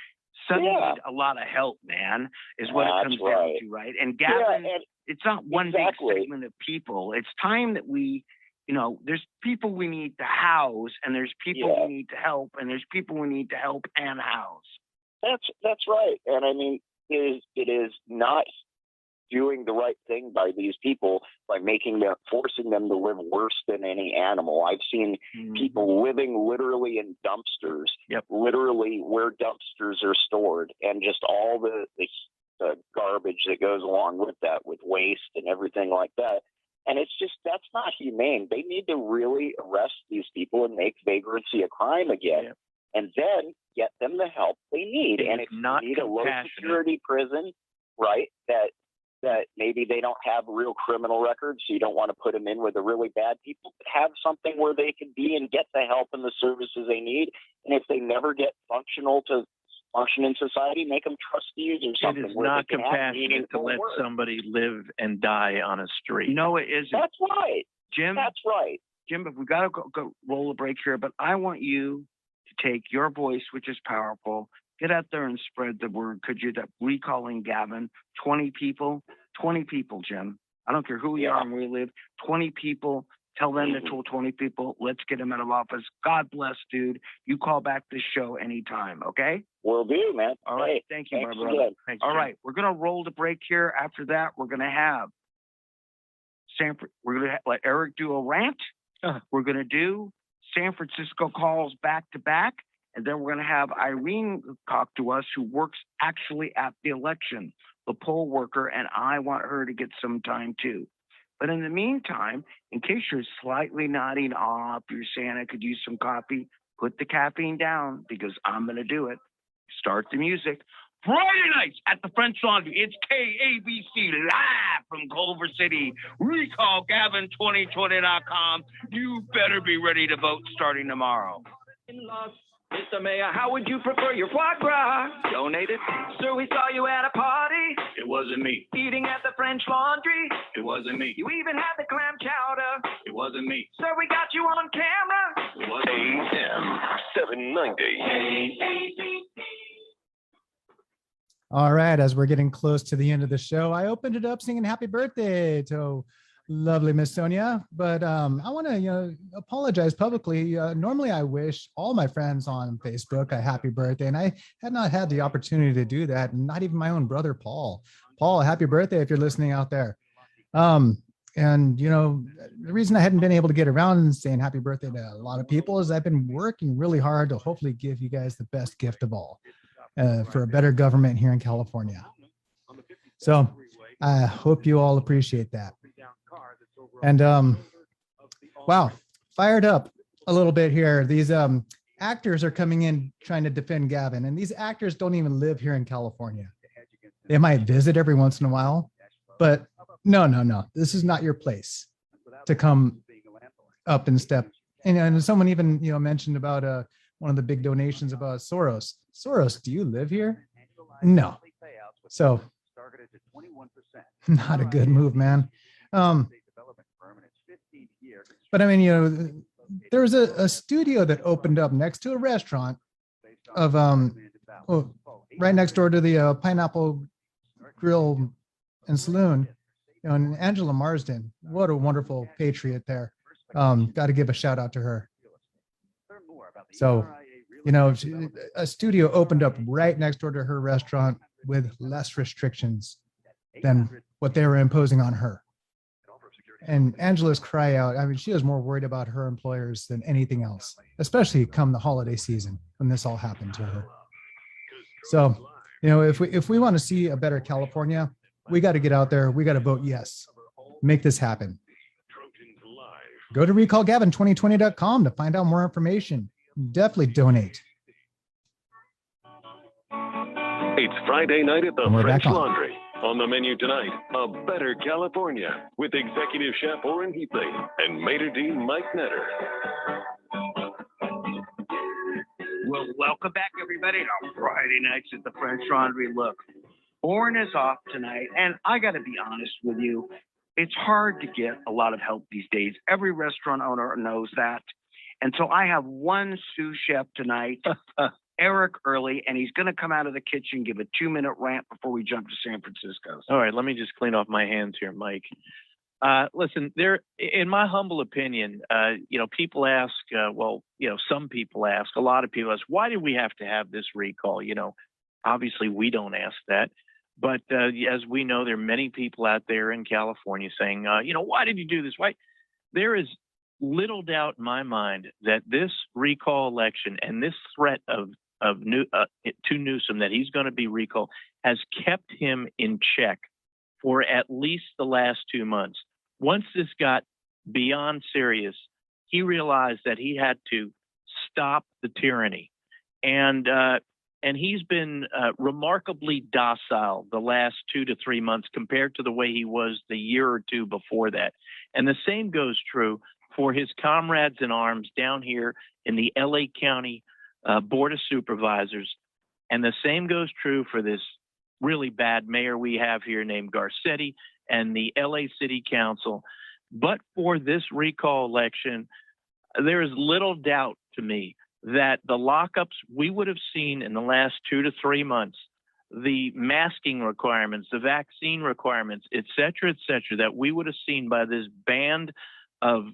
Suddenly need a lot of help, man, is what it comes down to, right? And Gavin, it's not one big segment of people. It's time that we, there's people we need to house, and there's people we need to help, and there's people we need to help and house. That's right. And I mean, it is not doing the right thing by these people by forcing them to live worse than any animal. I've seen people living literally in dumpsters, literally where dumpsters are stored, and just all the garbage that goes along with that, with waste and everything like that. And it's just, that's not humane. They need to really arrest these people and make vagrancy a crime again, and then get them the help they need. And if you need a low security prison, right, that maybe they don't have real criminal records, so you don't want to put them in with the really bad people, but have something where they can be and get the help and the services they need. And if they never get function in society, make them trustees or something. It is not compassionate to let somebody live and die on a street. No, it isn't. That's right, Jim. That's right, Jim. But we got to go roll a break here. But I want you to take your voice, which is powerful. Get out there and spread the word. Could you? That recalling Gavin, 20 people, Jim. I don't care who you are and where you live. 20 people. Tell them to tell 20 people. Let's get them out of office. God bless, dude. You call back this show anytime, okay? Will do, man. All right. Thank you, my brother. All right. We're going to roll the break here. After that, we're going to have Sanford. We're going to let Eric do a rant. We're going to do San Francisco calls back to back. And then we're going to have Irene talk to us, who works actually at the election, the poll worker, and I want her to get some time too. But in the meantime, in case you're slightly nodding off, you're saying I could use some coffee, put the caffeine down because I'm going to do it. Start the music. Friday nights at the French Laundry. It's KABC live from Culver City. RecallGavin2020.com. You better be ready to vote starting tomorrow. Mr. Mayor, how would you prefer your foie gras? Donated? Sir, we saw you at a party. It wasn't me. Eating at the French Laundry. It wasn't me. You even had the clam chowder. It wasn't me. Sir, we got you on camera. It wasn't me. AM 790. All right, as we're getting close to the end of the show, I opened it up singing happy birthday to lovely Miss Sonia, but I want to apologize publicly. Normally I wish all my friends on Facebook a happy birthday, and I had not had the opportunity to do that, and not even my own brother Paul. Happy birthday if you're listening out there. And, you know, the reason I hadn't been able to get around and saying happy birthday to a lot of people is I've been working really hard to hopefully give you guys the best gift of all for a better government here in California. So I hope you all appreciate that. And wow, fired up a little bit here. These actors are coming in trying to defend Gavin, and these actors don't even live here in California. They might visit every once in a while, but no, this is not your place to come up and step. And someone even, you know, mentioned about one of the big donations about Soros. Soros, do you live here? No. So not a good move, man. But I mean, you know, there's a studio that opened up next to a restaurant of right next door to the Pineapple Grill and Saloon. You know, and Angela Marsden, what a wonderful patriot there. Got to give a shout out to her. So, you know, a studio opened up right next door to her restaurant with less restrictions than what they were imposing on her. And Angela's cry out, I mean, she was more worried about her employers than anything else, especially come the holiday season when this all happened to her. So, you know, if we want to see a better California, we got to get out there. We got to vote yes. Make this happen. Go to recallgavin2020.com to find out more information. Definitely donate. It's Friday night at the And we're French back on. Laundry. On the menu tonight, A Better California with Executive Chef Orrin Heatley and Maitre d' Mike Netter. Well, welcome back, everybody, to Friday nights at the French Laundry. Look, Orrin is off tonight, and I got to be honest with you, it's hard to get a lot of help these days. Every restaurant owner knows that. And so I have one sous chef tonight, Eric Early, and he's going to come out of the kitchen, give a 2-minute rant before we jump to San Francisco. All right, let me just clean off my hands here, Mike. Listen, in my humble opinion, you know, people ask, some people ask, a lot of people ask, why do we have to have this recall? You know, obviously we don't ask that. But as we know, there are many people out there in California saying, why did you do this? Why? There is little doubt in my mind that this recall election and this threat to Newsom that he's going to be recalled has kept him in check for at least the last 2 months. Once this got beyond serious, he realized that he had to stop the tyranny. And he's been remarkably docile the last 2 to 3 months compared to the way he was the year or two before that. And the same goes true for his comrades in arms down here in the LA County Board of Supervisors. And the same goes true for this really bad mayor we have here named Garcetti and the LA City Council. But for this recall election, there is little doubt to me that the lockups we would have seen in the last 2 to 3 months, the masking requirements, the vaccine requirements, et cetera, that we would have seen by this band of,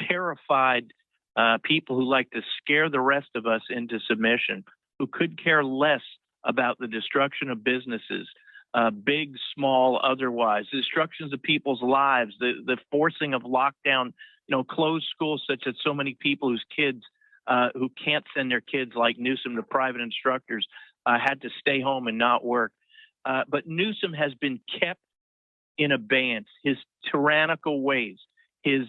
terrified people who like to scare the rest of us into submission, who could care less about the destruction of businesses, big, small, otherwise, the destructions of people's lives, the forcing of lockdown, closed schools such that so many people whose kids who can't send their kids like Newsom to private instructors had to stay home and not work. But Newsom has been kept in abeyance. His tyrannical ways, his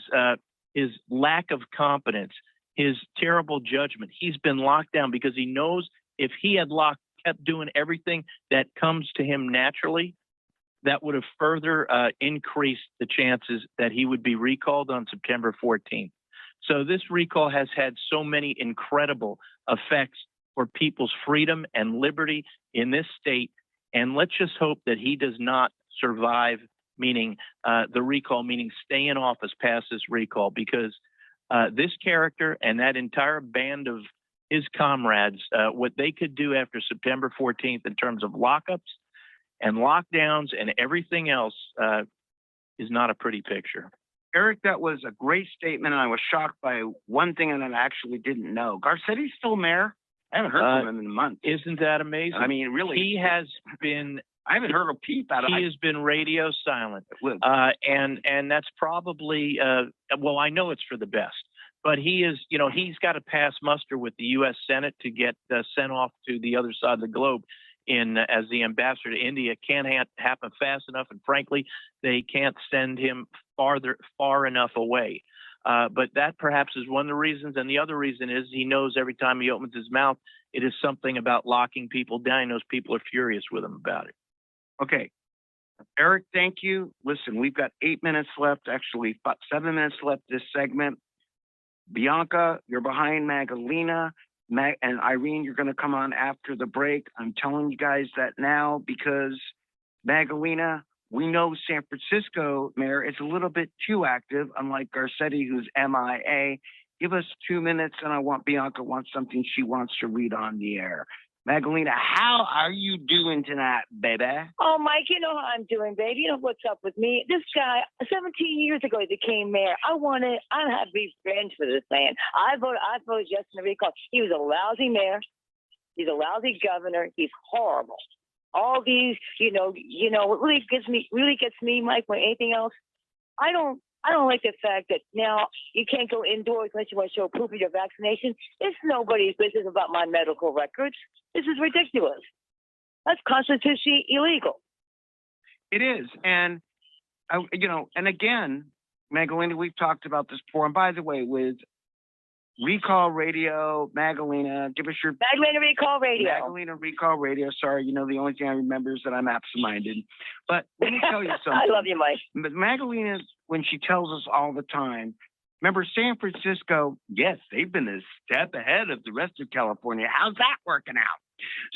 lack of competence, his terrible judgment. He's been locked down because he knows if he had kept doing everything that comes to him naturally, that would have further increased the chances that he would be recalled on September 14th. So this recall has had so many incredible effects for people's freedom and liberty in this state. And let's just hope that he does not survive, meaning the recall, meaning stay in office past this recall, because this character and that entire band of his comrades, what they could do after September 14th in terms of lockups and lockdowns and everything else is not a pretty picture. Eric, that was a great statement, and I was shocked by one thing that I actually didn't know. Garcetti's still mayor? I haven't heard from him in a month. Isn't that amazing? I mean, really. He has been I haven't heard a peep out of He has been radio silent, and that's probably well, I know it's for the best. But he is, he's got to pass muster with the U.S. Senate to get sent off to the other side of the globe as the ambassador to India. It can't happen fast enough, and frankly, they can't send him far enough away. But that perhaps is one of the reasons, and the other reason is he knows every time he opens his mouth, it is something about locking people down. He knows people are furious with him about it. Okay. Eric, thank you. Listen, we've got 8 minutes left, actually about 7 minutes left this segment. Bianca, you're behind Magdalena. And Irene, you're going to come on after the break. I'm telling you guys that now because Magdalena, we know San Francisco mayor is a little bit too active, unlike Garcetti, who's MIA. Give us 2 minutes, and I want Bianca wants something she wants to read on the air. Magdalena, how are you doing tonight, baby? Oh, Mike, you know how I'm doing, baby. You know what's up with me. This guy, 17 years ago, he became mayor. I have to be friends with this man. I voted yes in the recall. He was a lousy mayor. He's a lousy governor. He's horrible. All these, what really gets me, Mike, more than anything else, I don't like the fact that now you can't go indoors unless you want to show proof of your vaccination. It's nobody's business about my medical records. This is ridiculous. That's constitutionally illegal. It is. And, and again, Magdalena, we've talked about this before. And by the way, with Recall Radio, Magdalena, give us your... Magdalena Recall Radio. Magdalena Recall Radio. Sorry, the only thing I remember is that I'm absent-minded. But let me tell you something. I love you, Mike. But Magdalena, when she tells us all the time, remember San Francisco, yes, they've been a step ahead of the rest of California. How's that working out?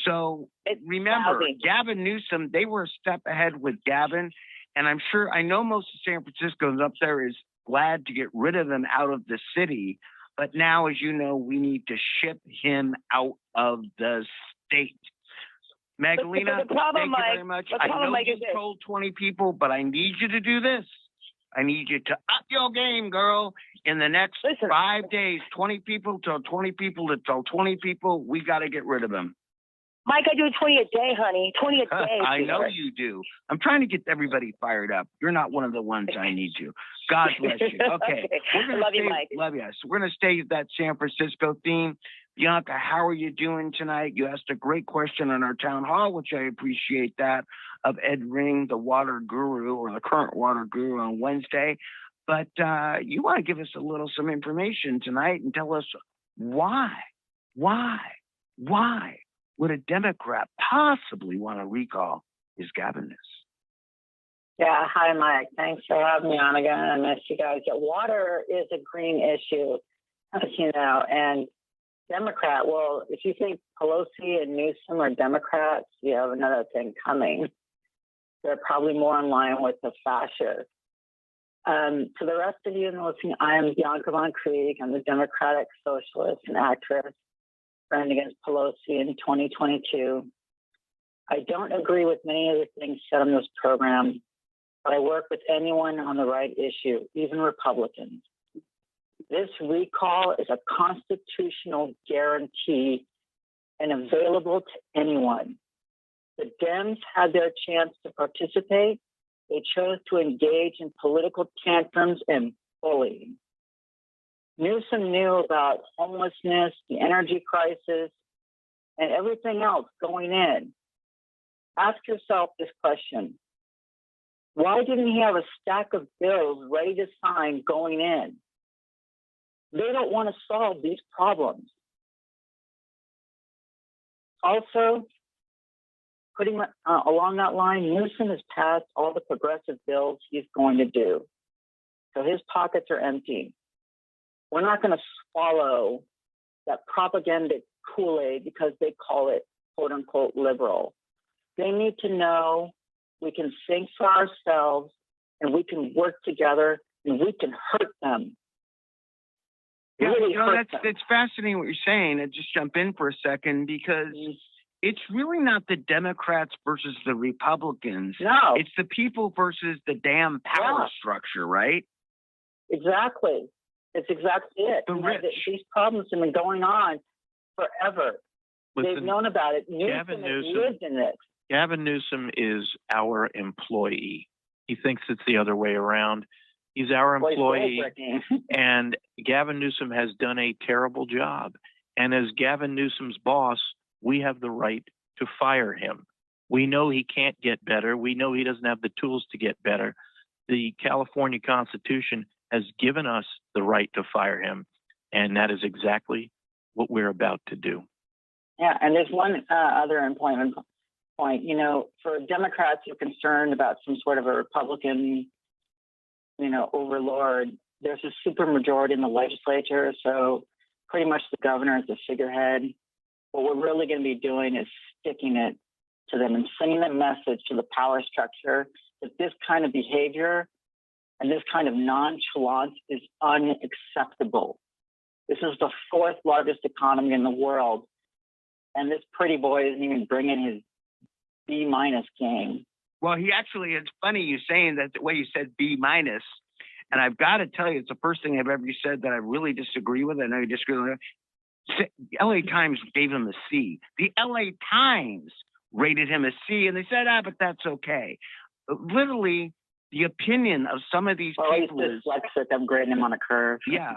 So remember, Gavin Newsom, they were a step ahead with Gavin. And I know most of San Francisco up there is glad to get rid of him out of the city. But now, as you know, we need to ship him out of the state. Magdalena, the problem, thank you very much. I know you told 20 people, but I need you to do this. I need you to up your game, girl. In the next 5 days, 20 people tell 20 people to tell 20 people, we got to get rid of him. Mike, I do 20 a day, honey. 20 a day. I know you do. I'm trying to get everybody fired up. You're not one of the ones I need you. God bless you. Okay. Love you, Mike. Love you. So we're going to stay with that San Francisco theme. Bianca, how are you doing tonight? You asked a great question on our town hall, which I appreciate that, of Ed Ring, the water guru or the current water guru on Wednesday. But you want to give us some information tonight and tell us why would a Democrat possibly want to recall his Gavin Newsom? Yeah, hi, Mike. Thanks for having me on again. I miss you guys. Water is a green issue, as you know, and Democrat, well, if you think Pelosi and Newsom are Democrats, you have another thing coming. They're probably more in line with the fascists. To the rest of you listening, I am Bianca Von Krieg. I'm the Democratic Socialist and actress, ran against Pelosi in 2022. I don't agree with many of the things said on this program, but I work with anyone on the right issue, even Republicans. This recall is a constitutional guarantee and available to anyone. The Dems had their chance to participate. They chose to engage in political tantrums and bullying. Newsom knew about homelessness, the energy crisis, and everything else going in. Ask yourself this question. Why didn't he have a stack of bills ready to sign going in? They don't want to solve these problems. Also, putting along that line, Newsom has passed all the progressive bills he's going to do. So his pockets are empty. We're not going to swallow that propaganda Kool-Aid because they call it quote unquote liberal. They need to know we can think for ourselves and we can work together and we can hurt them. Yeah, that's fascinating what you're saying. And just jump in for a second because it's really not the Democrats versus the Republicans. No. It's the people versus the damn power structure, right? Exactly. It's exactly it. These problems have been going on forever. They've known about it. Newsom has lived in this. Gavin Newsom is our employee. He thinks it's the other way around. He's our employee, and Gavin Newsom has done a terrible job. And as Gavin Newsom's boss, we have the right to fire him. We know he can't get better. We know he doesn't have the tools to get better. The California Constitution has given us the right to fire him, and that is exactly what we're about to do. Yeah, and there's one other employment point. You know, for Democrats who are concerned about some sort of a Republican, you know, overlord, there's a supermajority in the legislature, so pretty much the governor is the figurehead. What we're really going to be doing is sticking it to them and sending a message to the power structure that this kind of behavior and this kind of nonchalance is unacceptable. This is the fourth largest economy in the world, and this pretty boy isn't even bringing his B- game. Well, he actually, it's funny you saying that the way you said B-, and I've got to tell you, it's the first thing I've ever said that I really disagree with. I know you disagree with it. LA Times gave him a C. The LA Times rated him a C, and they said, but that's okay. Literally, the opinion of some of these people is dyslexic. I'm grading him on a curve. Yeah.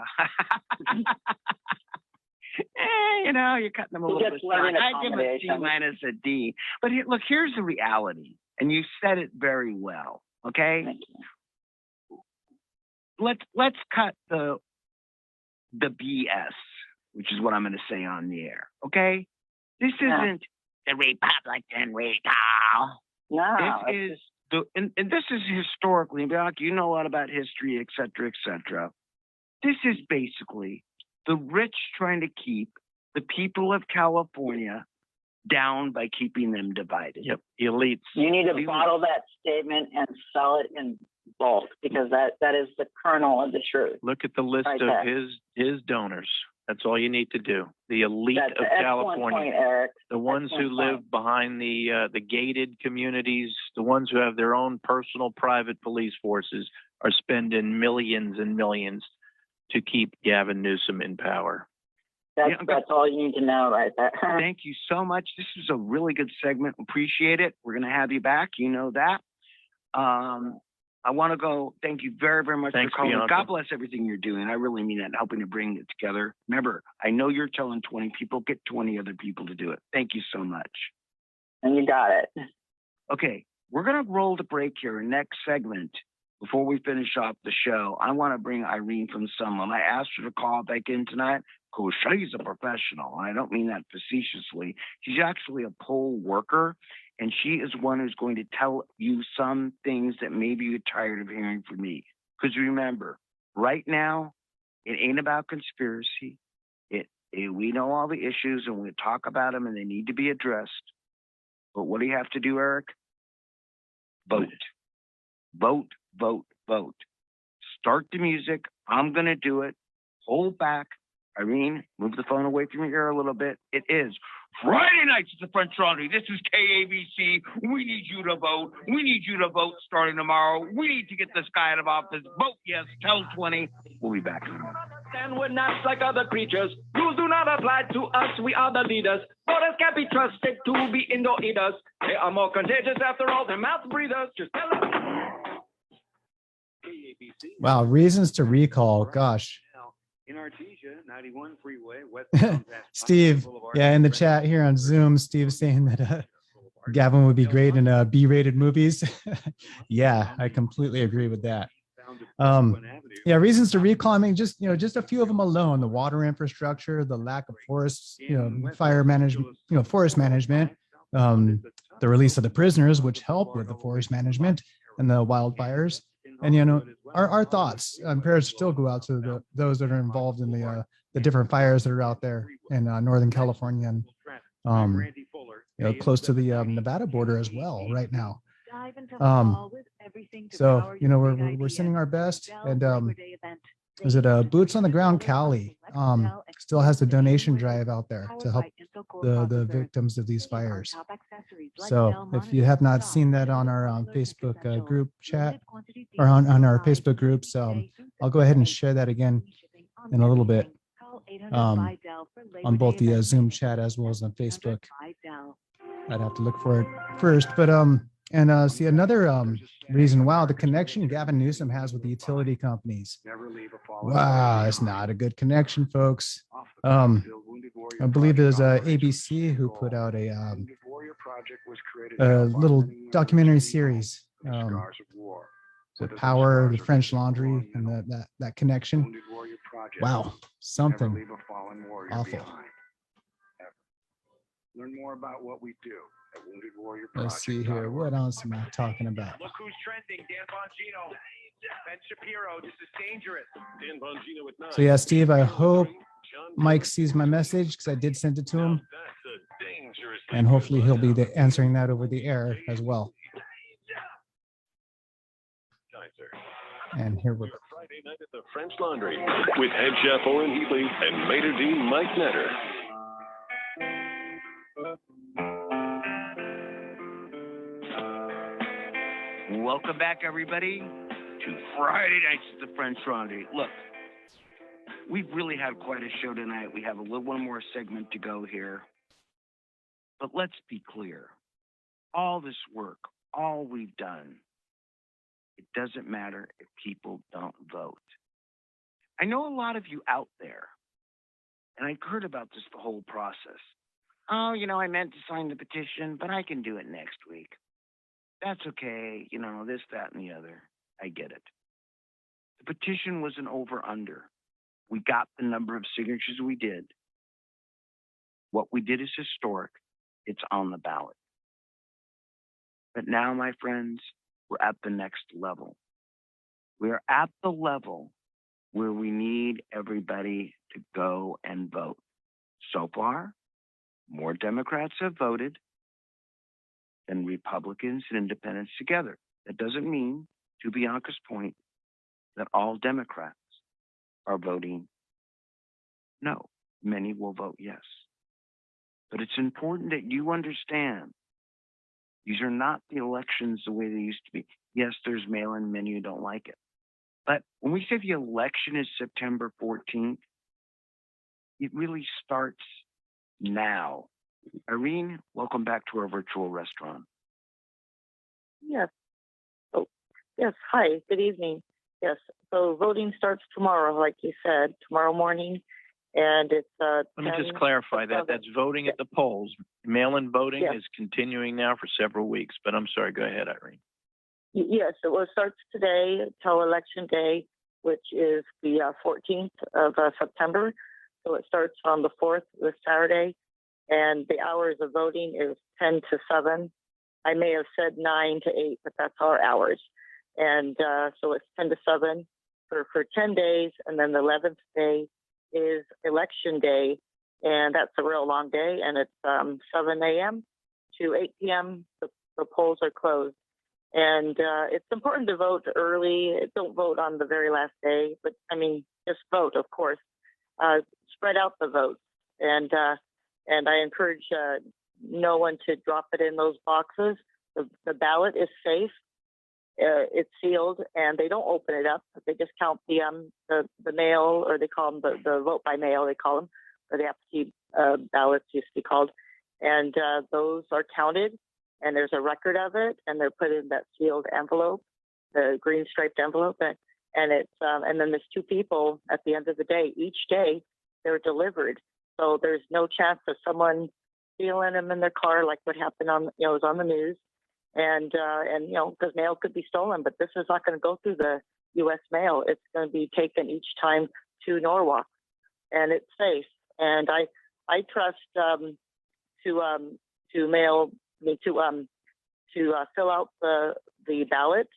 You know, you're cutting them a little bit short. I give him a C- a D. But look, here's the reality, and you said it very well. Okay. Thank you. Let's cut the BS, which is what I'm going to say on the air. Okay. This isn't the Republican recall. No. This is and this is historically, Bianca, you know a lot about history, et cetera, et cetera. This is basically the rich trying to keep the people of California down by keeping them divided. Yep, elites. You need to bottle that statement and sell it in bulk, because that is the kernel of the truth. Look at the list right of there. his donors. That's all you need to do. The elite of California, point, Eric. the ones who live behind the gated communities, the ones who have their own personal private police forces, are spending millions and millions to keep Gavin Newsom in power. That's all you need to know right there. Thank you so much. This is a really good segment. Appreciate it. We're going to have you back. You know that. I want to go. Thank you very, very much Thanks, for calling. Bianca. God bless everything you're doing. I really mean that, helping to bring it together. Remember, I know you're telling 20 people, get 20 other people to do it. Thank you so much. And you got it. Okay, we're going to roll the break here. Next segment, before we finish off the show, I want to bring Irene from Sunland. I asked her to call back in tonight because she's a professional. And I don't mean that facetiously. She's actually a poll worker, and she is one who's going to tell you some things that maybe you're tired of hearing from me. Because remember, right now, it ain't about conspiracy. We know all the issues, and we talk about them, and they need to be addressed. But what do you have to do, Eric? Vote. Vote, vote, vote. Start the music. I'm going to do it. Hold back. Irene, move the phone away from your ear a little bit. It is Friday nights at the French Laundry. This is KABC. We need you to vote. We need you to vote starting tomorrow. We need to get this guy out of office. Vote yes. Tell 20. We'll be back in a minute. And we're not like other creatures. Rules do not apply to us. We are the leaders. Voters can't be trusted to be indoor eaters. They are more contagious after all. They're mouth breathers. Just tell them. Wow, reasons to recall. Gosh. In Artesia, 91 freeway, westbound past Steve, Boulevard. yeah, in the chat here on Zoom, Steve saying that Gavin would be great in B-rated movies. Yeah, I completely agree with that. Yeah, reasons to recall. I mean, just a few of them alone: the water infrastructure, the lack of forest, fire management, forest management, the release of the prisoners, which help with the forest management and the wildfires. And our thoughts and prayers still go out to those that are involved in the different fires that are out there in Northern California and close to the Nevada border as well right now. So we're sending our best, and is it Boots on the Ground Cali still has the donation drive out there to help the victims of these fires. So if you have not seen that on our Facebook group chat or on our Facebook groups, I'll go ahead and share that again in a little bit on both the Zoom chat as well as on Facebook. I'd have to look for it first, but see another reason. Wow, the connection Gavin Newsom has with the utility companies. Wow, it's not a good connection, folks. I believe there's ABC who put out a little documentary series. The power, the French Laundry, and that connection. Wow, something awful. Learn more about what we do at Wounded Warrior Let's see here. What else am I talking about? Look who's trending, Dan Bongino, Ben Shapiro. This is dangerous. Dan Bongino at 9. So yeah, Steve, I hope Mike sees my message because I did send it to him. And hopefully he'll be answering that over the air as well. And here we go. Friday night at the French Laundry with head chef Oren Heatley and maitre d' Mike Netter. Welcome back, everybody, to Friday nights at the French Laundry. Look, we've really had quite a show tonight. We have one more segment to go here. But let's be clear. All this work, all we've done, it doesn't matter if people don't vote. I know a lot of you out there, and I've heard about this the whole process. Oh, I meant to sign the petition, but I can do it next week. That's okay, this, that, and the other. I get it. The petition was an over-under. We got the number of signatures we did. What we did is historic. It's on the ballot. But now, my friends, we're at the next level. We're at the level where we need everybody to go and vote. So far, more Democrats have voted than Republicans and independents together. That doesn't mean, to Bianca's point, that all Democrats are voting no. Many will vote yes. But it's important that you understand these are not the elections the way they used to be. Yes, there's mail-in, many who don't like it. But when we say the election is September 14th, it really starts now. Irene, welcome back to our virtual restaurant. Yes. Oh, yes. Hi. Good evening. Yes. So voting starts tomorrow, like you said, tomorrow morning, and it's. Let me just clarify that. That's voting at the polls. Mail-in voting is continuing now for several weeks. But I'm sorry. Go ahead, Irene. Yes. It starts today till Election Day, which is the 14th of September. So it starts on the 4th, this Saturday. And the hours of voting is 10 to 7. I may have said 9 to 8, but that's our hours. And so it's 10 to 7 for 10 days. And then the 11th day is Election Day. And that's a real long day. And it's 7 a.m. to 8 p.m. The polls are closed. And it's important to vote early. Don't vote on the very last day. But, just vote, of course. Spread out the votes. And I encourage no one to drop it in those boxes. The ballot is safe. It's sealed, and they don't open it up. They just count the mail, or they call them the vote by mail. They call them, or the absentee ballots used to be called. And those are counted, and there's a record of it, and they're put in that sealed envelope, the green striped envelope, and it's and then there's two people at the end of the day. Each day, they're delivered. So there's no chance of someone stealing them in their car, like what happened on, it was on the news, and because mail could be stolen. But this is not going to go through the U.S. mail. It's going to be taken each time to Norwalk, and it's safe. And I trust to fill out the ballot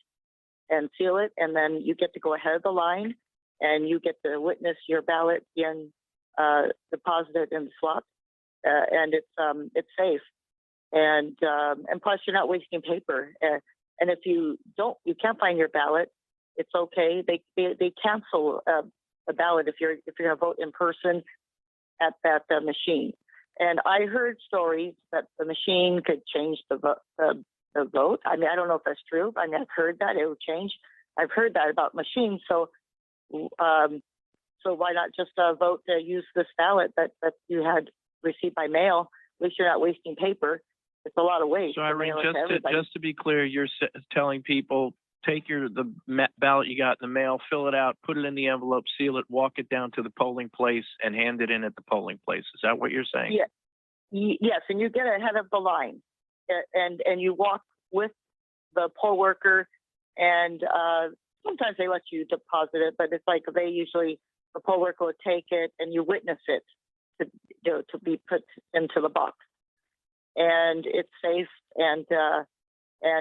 and seal it, and then you get to go ahead of the line, and you get to witness your ballot being deposited in the slot, and it's safe, and plus you're not wasting paper. And if you can't find your ballot, it's okay. They cancel a ballot if you're going to vote in person at that machine. And I heard stories that the machine could change the vote. I don't know if that's true. I've heard that it would change. I've heard that about machines. So why not just vote to use this ballot that you had received by mail? At least you're not wasting paper. it's a lot of weight. So to Irene, mail it to everybody. just to be clear, you're telling people take ballot you got in the mail, fill it out, put it in the envelope, seal it, walk it down to the polling place, and hand it in at the polling place. Is that what you're saying? Yeah. Yes, and you get ahead of the line, and you walk with the poll worker, and sometimes they let you deposit it, but it's like the poll worker would take it and you witness it to be put into the box, and it's safe.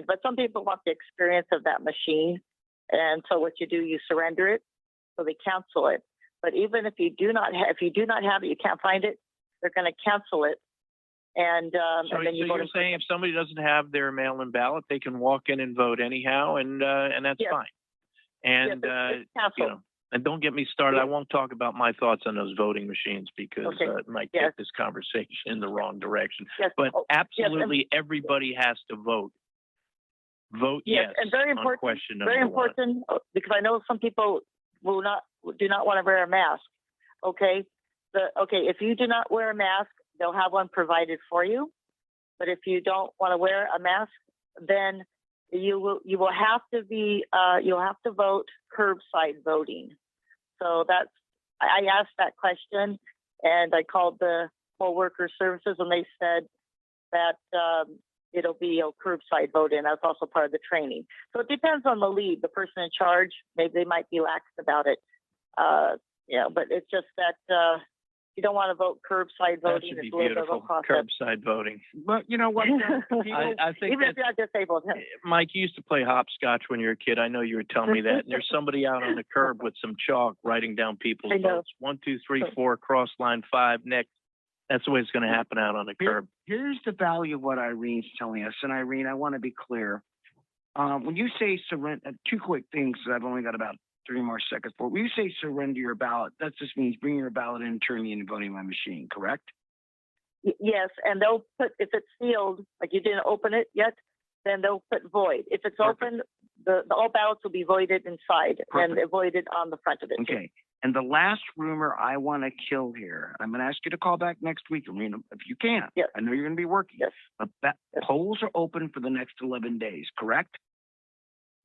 But some people want the experience of that machine, and so what you do, you surrender it, so they cancel it. But even if you do not have it, you can't find it, they're going to cancel it. And then you so you're saying if somebody doesn't have their mail-in ballot, they can walk in and vote anyhow, and that's fine. And and don't get me started. I won't talk about my thoughts on those voting machines because it might take this conversation in the wrong direction. But absolutely, everybody has to vote. Vote yes. And very important. Question number very one. important because I know some people do not want to wear a mask. Okay. If you do not wear a mask, they'll have one provided for you. But if you don't want to wear a mask, then you will have to be you'll have to vote curbside voting. So I asked that question, and I called the poll worker services, and they said that it'll be curbside voting. That's also part of the training. So it depends on the lead, the person in charge. Maybe they might be lax about it. But it's just that you don't want to vote curbside voting. That should be it's a little bit of a beautiful. process. Curbside voting. But you know what? I think even if you're not disabled. Mike, you used to play hopscotch when you were a kid. I know you were telling me that. And there's somebody out on the curb with some chalk writing down people's votes. 1, 2, 3, 4, cross line 5, next. That's the way it's going to happen out on the curb. Here's the value of what Irene's telling us. And Irene, I want to be clear. When you say surrender, two quick things. I've only got about 3 more seconds for. When you say surrender your ballot, that just means bring your ballot in and turn it in voting my machine, correct? Yes, and they'll put, if it's sealed, like you didn't open it yet, then they'll put void. If it's open, the all ballots will be voided inside and voided on the front of it. Okay. And the last rumor I want to kill here, I'm going to ask you to call back next week, Irene, if you can. Yes. I know you're going to be working. Yes. But polls are open for the next 11 days, correct?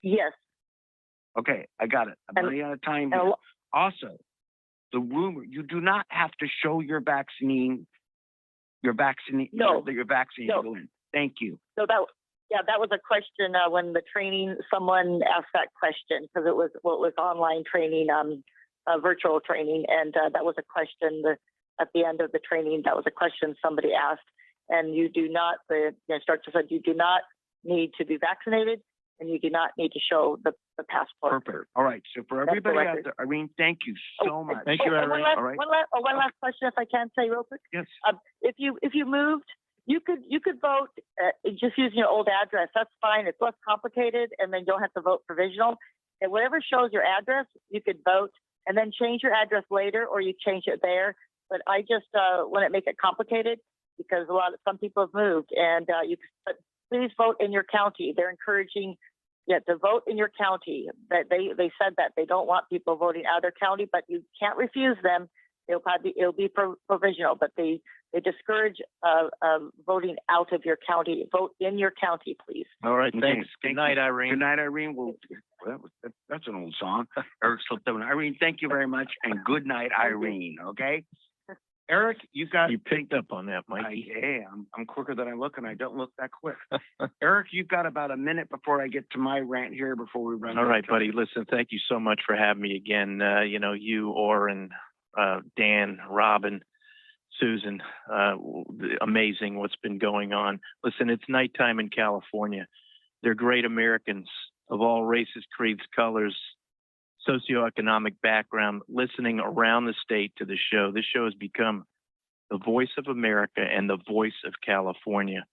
Yes. Okay, I got it. I'm running out of time here. Also, the rumor, you do not have to show your vaccine. No. That you're vaccinated to go in. Thank you. So that was a question when the training, someone asked that question because it was online training, virtual training. And that was a question at the end of the training, that was a question somebody asked. And you do not, the instructor said, you do not need to be vaccinated and you do not need to show the passport. Perfect. All right. So for everybody out there, Irene, thank you so much. Thank you, Irene. All right. One last question, if I can say real quick. Yes. If you moved, you could vote just using your old address. That's fine. It's less complicated, and then you don't have to vote provisional. And whatever shows your address, you could vote, and then change your address later, or you change it there. But I just wouldn't make it complicated because some people have moved, and but please vote in your county. They're encouraging to vote in your county. That they said that they don't want people voting out of their county, but you can't refuse them. It'll be provisional, but they discourage voting out of your county. Vote in your county, please. All right, thanks. Good night, Irene. Good night, Irene. That's an old song. Eric slipped that one. Irene, thank you very much, and good night, Irene. Okay. Eric, you picked up on that, Mikey. I'm quicker than I look, and I don't look that quick. Eric, you've got about a minute before I get to my rant here before we run. All right, buddy. Listen, thank you so much for having me again. You, Orrin, Dan, Robin, Susan, amazing what's been going on. Listen, it's nighttime in California. They're great Americans of all races, creeds, colors, socioeconomic background, listening around the state to the show. This show has become the voice of America and the voice of California.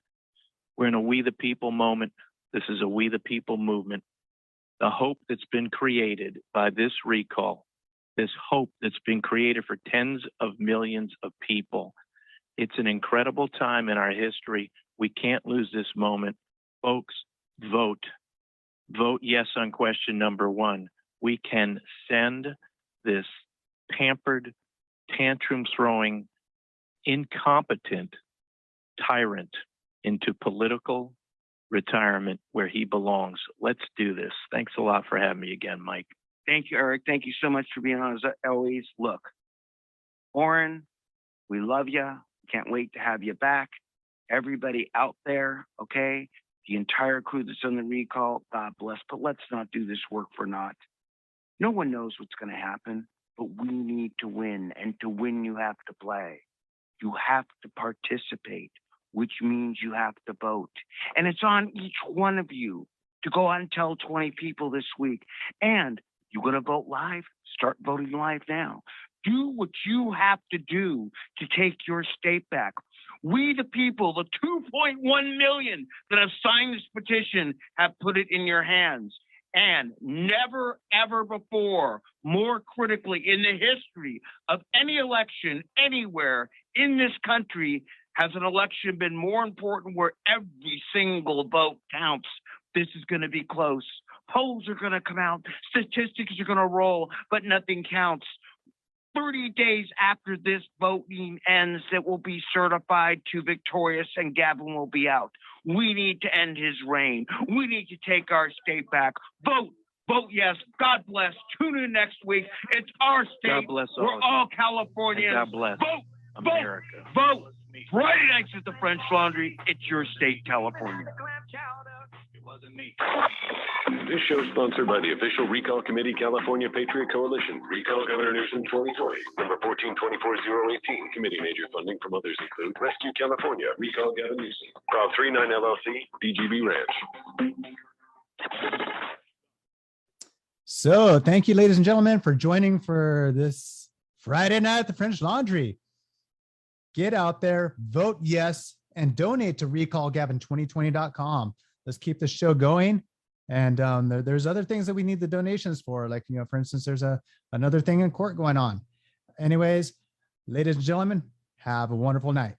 We're in a We the People moment. This is a We the People movement. The hope that's been created by this recall, this hope that's been created for tens of millions of people. It's an incredible time in our history. We can't lose this moment. Folks, vote. Vote yes on question number 1. We can send this pampered, tantrum-throwing, incompetent tyrant into political retirement where he belongs. Let's do this. Thanks a lot for having me again, Mike. Thank you, Eric. Thank you so much for being on as always. Look, Orrin, we love you. Can't wait to have you back. Everybody out there, okay? The entire crew that's on the recall, God bless. But let's not do this work for naught. No one knows what's going to happen, but we need to win. And to win, you have to play. You have to participate, which means you have to vote. And it's on each one of you to go out and tell 20 people this week. And you're going to vote live? Start voting live now. Do what you have to do to take your state back. We, the people, the 2.1 million that have signed this petition, have put it in your hands. And never, ever before, more critically in the history of any election anywhere in this country, has an election been more important where every single vote counts. This is going to be close. Polls are going to come out. Statistics are going to roll, but nothing counts. 30 days after this voting ends, it will be certified to victorious and Gavin will be out. We need to end his reign. We need to take our state back. Vote. Vote yes. God bless. Tune in next week. It's our state. God bless all. We're all Californians. God bless Vote. America. Vote. Vote. Friday nights at the French Laundry. It's your state, California. This show is sponsored by the official Recall Committee, California Patriot Coalition. Recall Governor Newsom 2020. Number 1424018. Committee major funding from others include Rescue California, Recall Gavin Newsom, Prov 39 LLC, DGB Ranch. So thank you, ladies and gentlemen, for joining for this Friday night at the French Laundry. Get out there, vote yes, and donate to recallgavin2020.com. Let's keep the show going. And there's other things that we need the donations for. Like, for instance, there's another thing in court going on. Anyways, ladies and gentlemen, have a wonderful night.